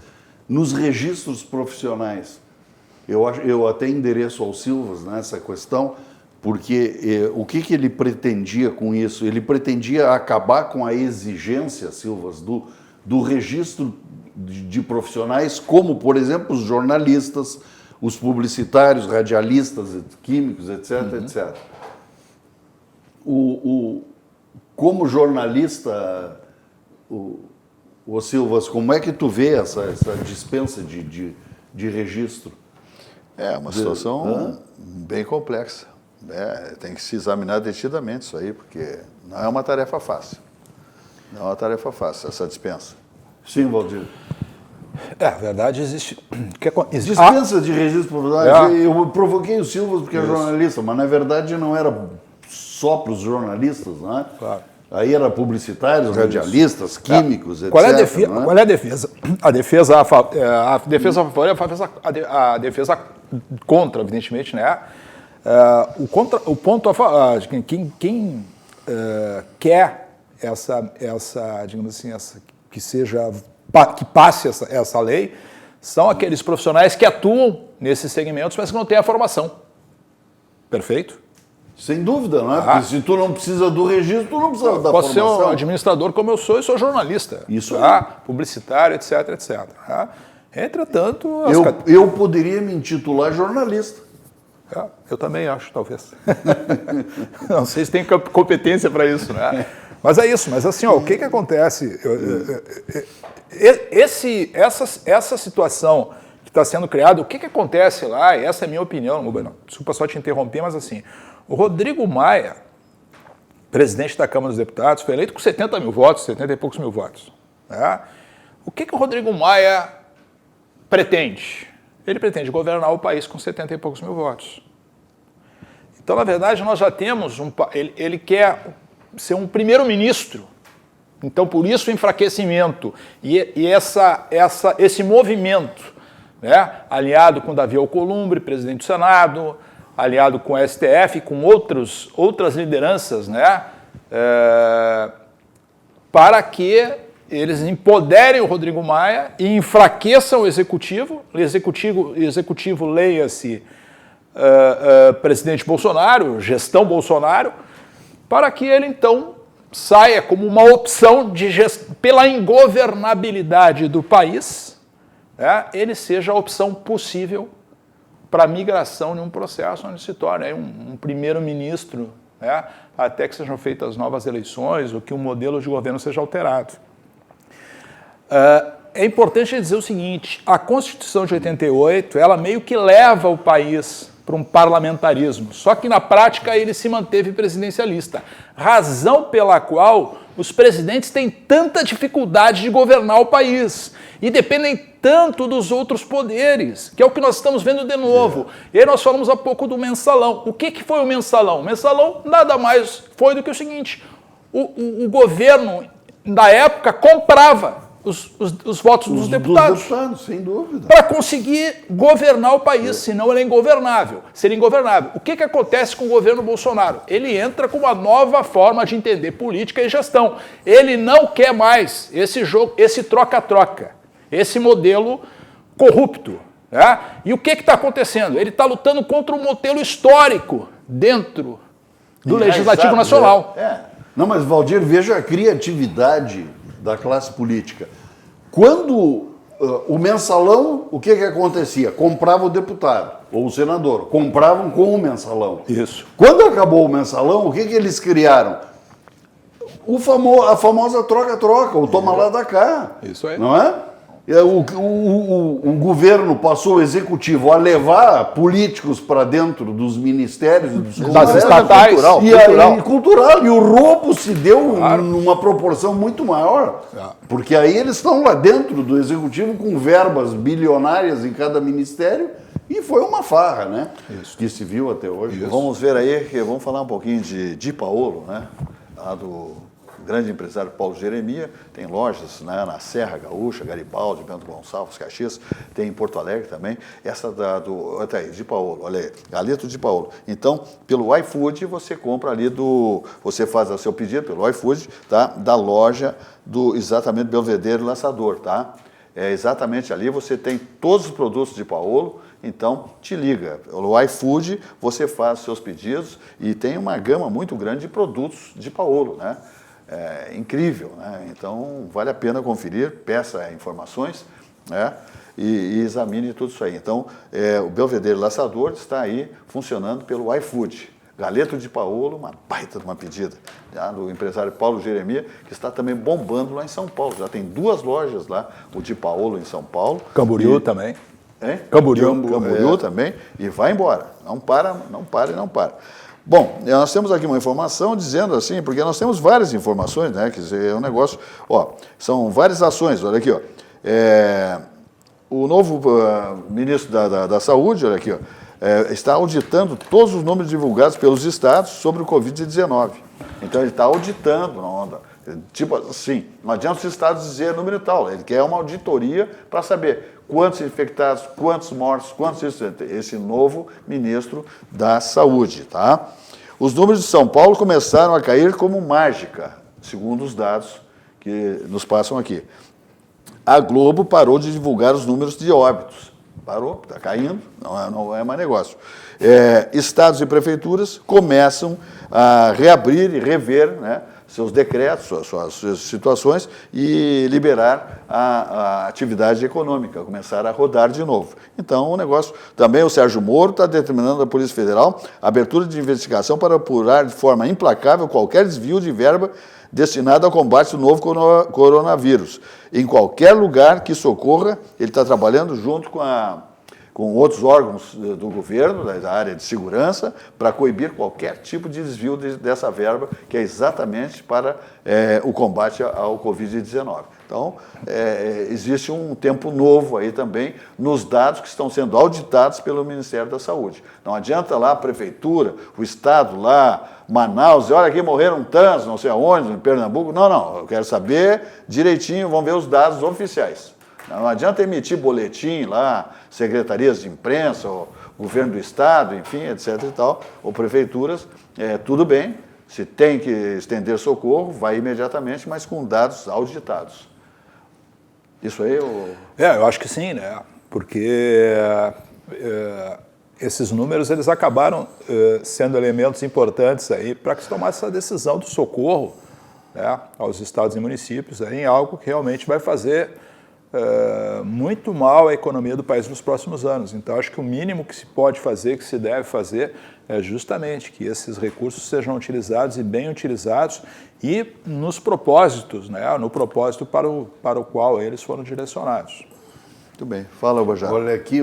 nos registros profissionais. Eu até endereço ao Silvas nessa questão, porque o que ele pretendia com isso? Ele pretendia acabar com a exigência, Silvas, do registro de profissionais, como, por exemplo, os jornalistas, os publicitários, radialistas, químicos, etc., etc. Como jornalista, o Silvas, como é que tu vê essa dispensa de registro? É uma situação bem complexa. Tem que se examinar detidamente isso aí, porque não é uma tarefa fácil. Não é uma tarefa fácil, essa dispensa. Sim, Valdir. Na verdade, existe Dispensa de registro profissional. Eu provoquei o Silvas porque é jornalista, mas na verdade não era só para os jornalistas, né? Claro. Aí era publicitários, radialistas, químicos, etc. Qual é a defesa? A defesa a favor e a defesa contra, evidentemente, né? O ponto a favor, quem quer essa, digamos assim, que passe essa lei, são aqueles profissionais que atuam nesses segmentos, mas que não têm a formação. Perfeito? Sem dúvida, não é? Porque se tu não precisa do registro, tu não precisa da formação. Posso ser um administrador como eu sou e sou jornalista. Isso publicitário, etc, etc. Entretanto... Eu poderia me intitular jornalista. Eu também acho, talvez. Não sei se tem competência para isso, né? Mas é isso. Mas assim, ó, o que acontece? Essa situação que está sendo criada, o que acontece lá, e essa é a minha opinião, desculpa só te interromper, mas assim, o Rodrigo Maia, presidente da Câmara dos Deputados, foi eleito com 70 mil votos, 70 e poucos mil votos. Né? O que o Rodrigo Maia pretende? Ele pretende governar o país com 70 e poucos mil votos. Então, na verdade, nós já temos ele quer ser um primeiro-ministro. Então, por isso o enfraquecimento e esse movimento, né, aliado com Davi Alcolumbre, presidente do Senado, aliado com o STF, com outras lideranças, né, para que eles empoderem o Rodrigo Maia e enfraqueçam o executivo. Executivo leia-se presidente Bolsonaro, gestão Bolsonaro, para que ele, então, saia como uma opção pela ingovernabilidade do país, né, ele seja a opção possível para a migração de um processo onde se torne um primeiro-ministro, né, até que sejam feitas novas eleições ou que o modelo de governo seja alterado. É importante dizer o seguinte, a Constituição de 88, ela meio que leva o país para um parlamentarismo, só que na prática ele se manteve presidencialista, razão pela qual os presidentes têm tanta dificuldade de governar o país e dependem tanto dos outros poderes, que é o que nós estamos vendo de novo. E aí nós falamos há pouco do mensalão. O que foi o mensalão? O mensalão nada mais foi do que o seguinte, o governo da época comprava os votos dos deputados. Dos deputados, sem dúvida. Para conseguir governar o país, senão ele é ingovernável. Seria ingovernável. O que acontece com o governo Bolsonaro? Ele entra com uma nova forma de entender política e gestão. Ele não quer mais esse jogo, esse troca-troca, esse modelo corrupto. Né? E o que está acontecendo? Ele está lutando contra um modelo histórico dentro do Legislativo Nacional. Não, mas, Valdir, veja a criatividade da classe política. Quando o mensalão, o que acontecia? Comprava o deputado ou o senador, compravam com o mensalão. Isso. Quando acabou o mensalão, o que eles criaram? A famosa troca-troca, o toma lá da cá. Isso aí. Não é? O governo passou o executivo a levar políticos para dentro dos ministérios, das estatais, cultural. E o roubo se deu numa proporção muito maior. Porque aí eles estão lá dentro do executivo com verbas bilionárias em cada ministério e foi uma farra, né? Isso. Que se viu até hoje. Isso. Vamos ver aí, vamos falar um pouquinho de Paulo, né? Lá do grande empresário Paulo Jeremia, tem lojas, né, na Serra Gaúcha, Garibaldi, Bento Gonçalves, Caxias, tem em Porto Alegre também, essa até aí, de Paulo, olha aí, Galeto de Paulo. Então, pelo iFood, você compra ali você faz o seu pedido pelo iFood, tá, da loja exatamente Belvedere Laçador, tá? Exatamente ali você tem todos os produtos de Paulo, então te liga, no iFood você faz seus pedidos e tem uma gama muito grande de produtos de Paulo, né? Incrível, né? Então vale a pena conferir, peça informações, né? E examine tudo isso aí. Então o Belvedere Laçador está aí funcionando pelo iFood. Galeto de Paulo, uma baita de uma pedida, já, do empresário Paulo Jeremia, que está também bombando lá em São Paulo. Já tem 2 lojas lá, o de Paulo em São Paulo. Camboriú também. Camboriú também, e vai embora. Não para. Bom, nós temos aqui uma informação dizendo assim, porque nós temos várias informações, né? Quer dizer, é um negócio, são várias ações, olha aqui, o novo ministro da Saúde, olha aqui, está auditando todos os números divulgados pelos estados sobre o Covid-19. Então ele está auditando, tipo assim, não adianta os estados dizer número tal, ele quer uma auditoria para saber quantos infectados, quantos mortos, esse novo ministro da Saúde, tá? Os números de São Paulo começaram a cair como mágica, segundo os dados que nos passam aqui. A Globo parou de divulgar os números de óbitos. Parou, está caindo, não é mais negócio. Estados e prefeituras começam a reabrir e rever, né, seus decretos, suas situações e liberar a atividade econômica, começar a rodar de novo. Então, o negócio... Também o Sérgio Moro está determinando à Polícia Federal a abertura de investigação para apurar de forma implacável qualquer desvio de verba destinada ao combate do novo coronavírus. Em qualquer lugar que socorra, ele está trabalhando junto com outros órgãos do governo, da área de segurança, para coibir qualquer tipo de desvio dessa verba, que é exatamente para o combate ao Covid-19. Então, existe um tempo novo aí também nos dados que estão sendo auditados pelo Ministério da Saúde. Não adianta lá a Prefeitura, o Estado lá, Manaus, olha aqui morreram tantos, não sei aonde, em Pernambuco. Não, eu quero saber direitinho, vamos ver os dados oficiais. Não adianta emitir boletim lá, secretarias de imprensa, ou governo do Estado, enfim, etc. e tal, ou prefeituras, tudo bem, se tem que estender socorro, vai imediatamente, mas com dados auditados. Isso aí eu acho que sim, né? Porque esses números eles acabaram sendo elementos importantes aí para que se tomasse essa decisão do socorro, né, aos estados e municípios em algo que realmente vai fazer muito mal à economia do país nos próximos anos. Então, acho que o mínimo que se pode fazer, que se deve fazer, é justamente que esses recursos sejam utilizados e bem utilizados e nos propósitos, né, no propósito para o qual eles foram direcionados. Muito bem. Fala, Bajara. Olha aqui,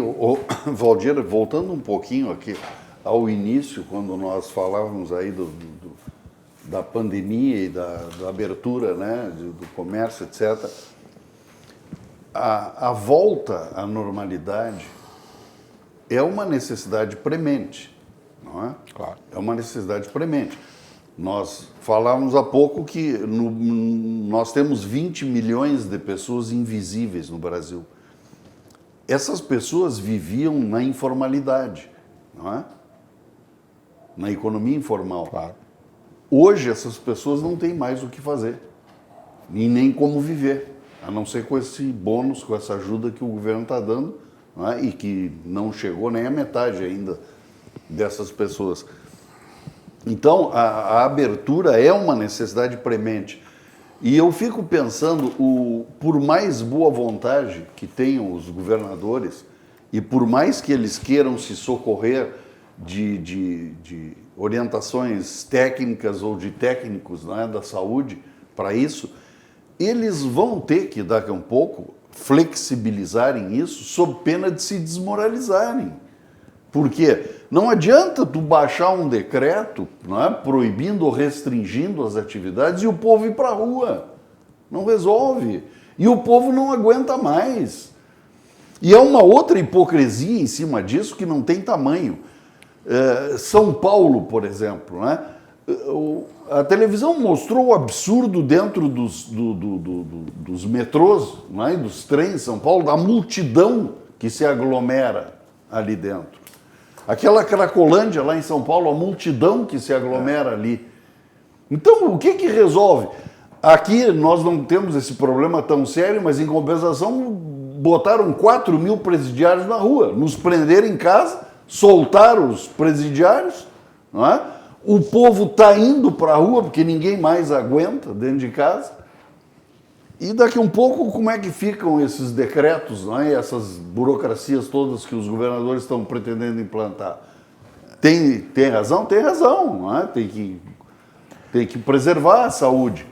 Valdir, voltando um pouquinho aqui ao início, quando nós falávamos aí da pandemia e da abertura, né, do comércio, etc., a volta à normalidade é uma necessidade premente, não é? Claro. É uma necessidade premente. Nós falávamos há pouco que nós temos 20 milhões de pessoas invisíveis no Brasil. Essas pessoas viviam na informalidade, não é? Na economia informal. Claro. Hoje essas pessoas não têm mais o que fazer e nem como viver, a não ser com esse bônus, com essa ajuda que o governo está dando, não é? E que não chegou nem a metade ainda dessas pessoas. Então, a abertura é uma necessidade premente. E eu fico pensando, por mais boa vontade que tenham os governadores, e por mais que eles queiram se socorrer de orientações técnicas ou de técnicos, não é, da saúde para isso, eles vão ter que, daqui a um pouco, flexibilizarem isso sob pena de se desmoralizarem. Porque não adianta tu baixar um decreto, não é, proibindo ou restringindo as atividades e o povo ir para a rua. Não resolve. E o povo não aguenta mais. E é uma outra hipocrisia em cima disso que não tem tamanho. São Paulo, por exemplo, né? A televisão mostrou o absurdo dentro dos metrôs, não é? Dos trens em São Paulo, da multidão que se aglomera ali dentro. Aquela Cracolândia lá em São Paulo, a multidão que se aglomera ali. Então, o que resolve? Aqui nós não temos esse problema tão sério, mas em compensação botaram 4 mil presidiários na rua, nos prenderam em casa, soltaram os presidiários, não é? O povo está indo para a rua porque ninguém mais aguenta dentro de casa. E daqui a um pouco, como é que ficam esses decretos, não é? Essas burocracias todas que os governadores estão pretendendo implantar? Tem razão? Tem razão. Não é? Tem que preservar a saúde,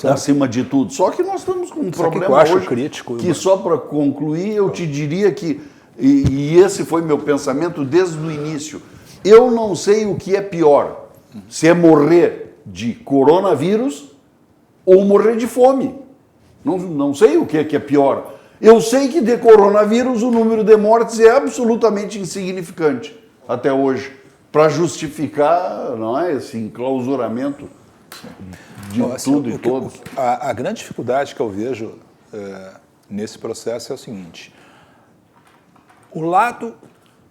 acima de tudo. Só que nós estamos com um problema eu acho hoje crítico, que só para concluir, eu te diria que, e esse foi meu pensamento desde o início, eu não sei o que é pior, se é morrer de coronavírus ou morrer de fome. Não sei o que é pior. Eu sei que de coronavírus o número de mortes é absolutamente insignificante até hoje, para justificar, não é, esse enclausuramento de tudo e todos. A grande dificuldade que eu vejo nesse processo é o seguinte: o lado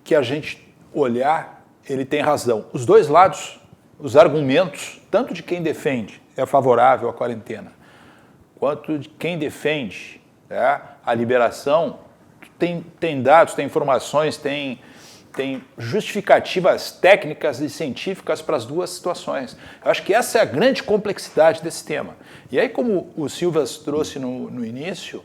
que a gente olhar, ele tem razão. Os dois lados, os argumentos, tanto de quem defende é favorável à quarentena, quanto de quem defende a liberação, tem dados, tem informações, tem tem justificativas técnicas e científicas para as duas situações. Eu acho que essa é a grande complexidade desse tema. E aí, como o Silvas trouxe no início,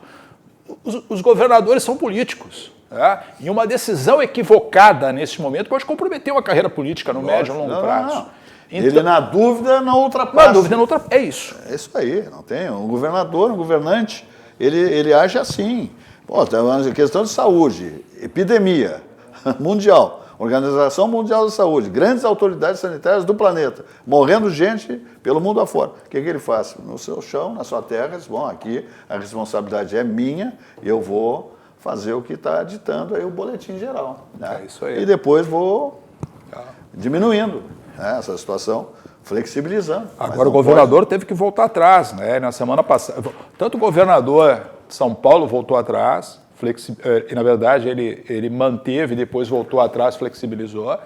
os governadores são políticos. Tá? E uma decisão equivocada nesse momento pode comprometer uma carreira política no médio e longo prazo. Não. Então, Ele, na dúvida, não ultrapassa. na dúvida, é isso. É isso aí, não tem. Um governador, um governante, ele age assim. Pô, tem uma questão de saúde, epidemia mundial, Organização Mundial da Saúde, grandes autoridades sanitárias do planeta, morrendo gente pelo mundo afora. O que ele faz? No seu chão, na sua terra, diz, bom, aqui a responsabilidade é minha, eu vou fazer o que está ditando aí o boletim geral. Né? É isso aí. E depois vou diminuindo, né, essa situação, flexibilizando. Agora o governador teve que voltar atrás, né? Na semana passada, tanto o governador de São Paulo voltou atrás, e na verdade ele manteve, depois voltou atrás, flexibilizou,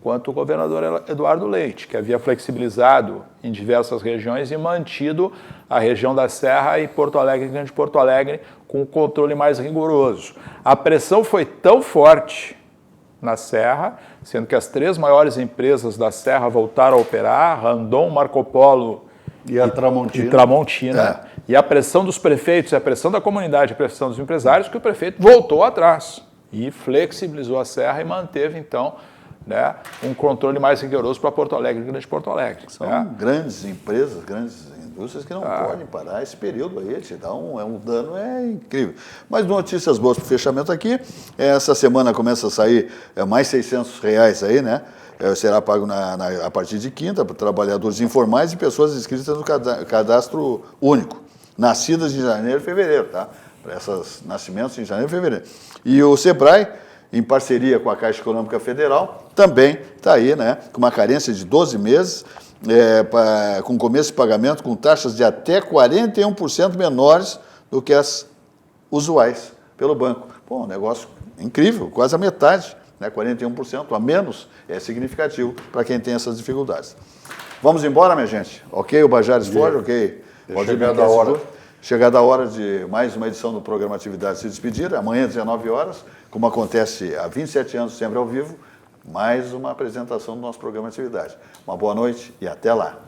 quanto o governador Eduardo Leite, que havia flexibilizado em diversas regiões e mantido a região da Serra e Porto Alegre, Grande Porto Alegre, com um controle mais rigoroso. A pressão foi tão forte na Serra, sendo que as 3 maiores empresas da Serra voltaram a operar, Randon, Marco Polo E a Tramontina. e Tramontina. E a pressão dos prefeitos, a pressão da comunidade, a pressão dos empresários, que o prefeito voltou atrás e flexibilizou a Serra e manteve, então, né, um controle mais rigoroso para Porto Alegre e Grande Porto Alegre. São né? grandes empresas, grandes indústrias que não podem parar esse período aí, te dá um dano incrível. Mas notícias boas para o fechamento aqui, essa semana começa a sair mais R$600 aí, né? Será pago a partir de quinta para trabalhadores informais e pessoas inscritas no cadastro único, nascidas em janeiro e fevereiro, tá? Para esses nascimentos em janeiro e fevereiro. E o Sebrae, em parceria com a Caixa Econômica Federal, também está aí, né, com uma carência de 12 meses, com começo de pagamento com taxas de até 41% menores do que as usuais pelo banco. Pô, um negócio incrível, quase a metade, né, 41% a menos é significativo para quem tem essas dificuldades. Vamos embora, minha gente? Ok, o Bajares foge, ok? Chegada a hora. Chegada a hora de mais uma edição do programa Atividade se despedir. Amanhã, 19 horas, como acontece há 27 anos, sempre ao vivo, mais uma apresentação do nosso programa Atividade. Uma boa noite e até lá.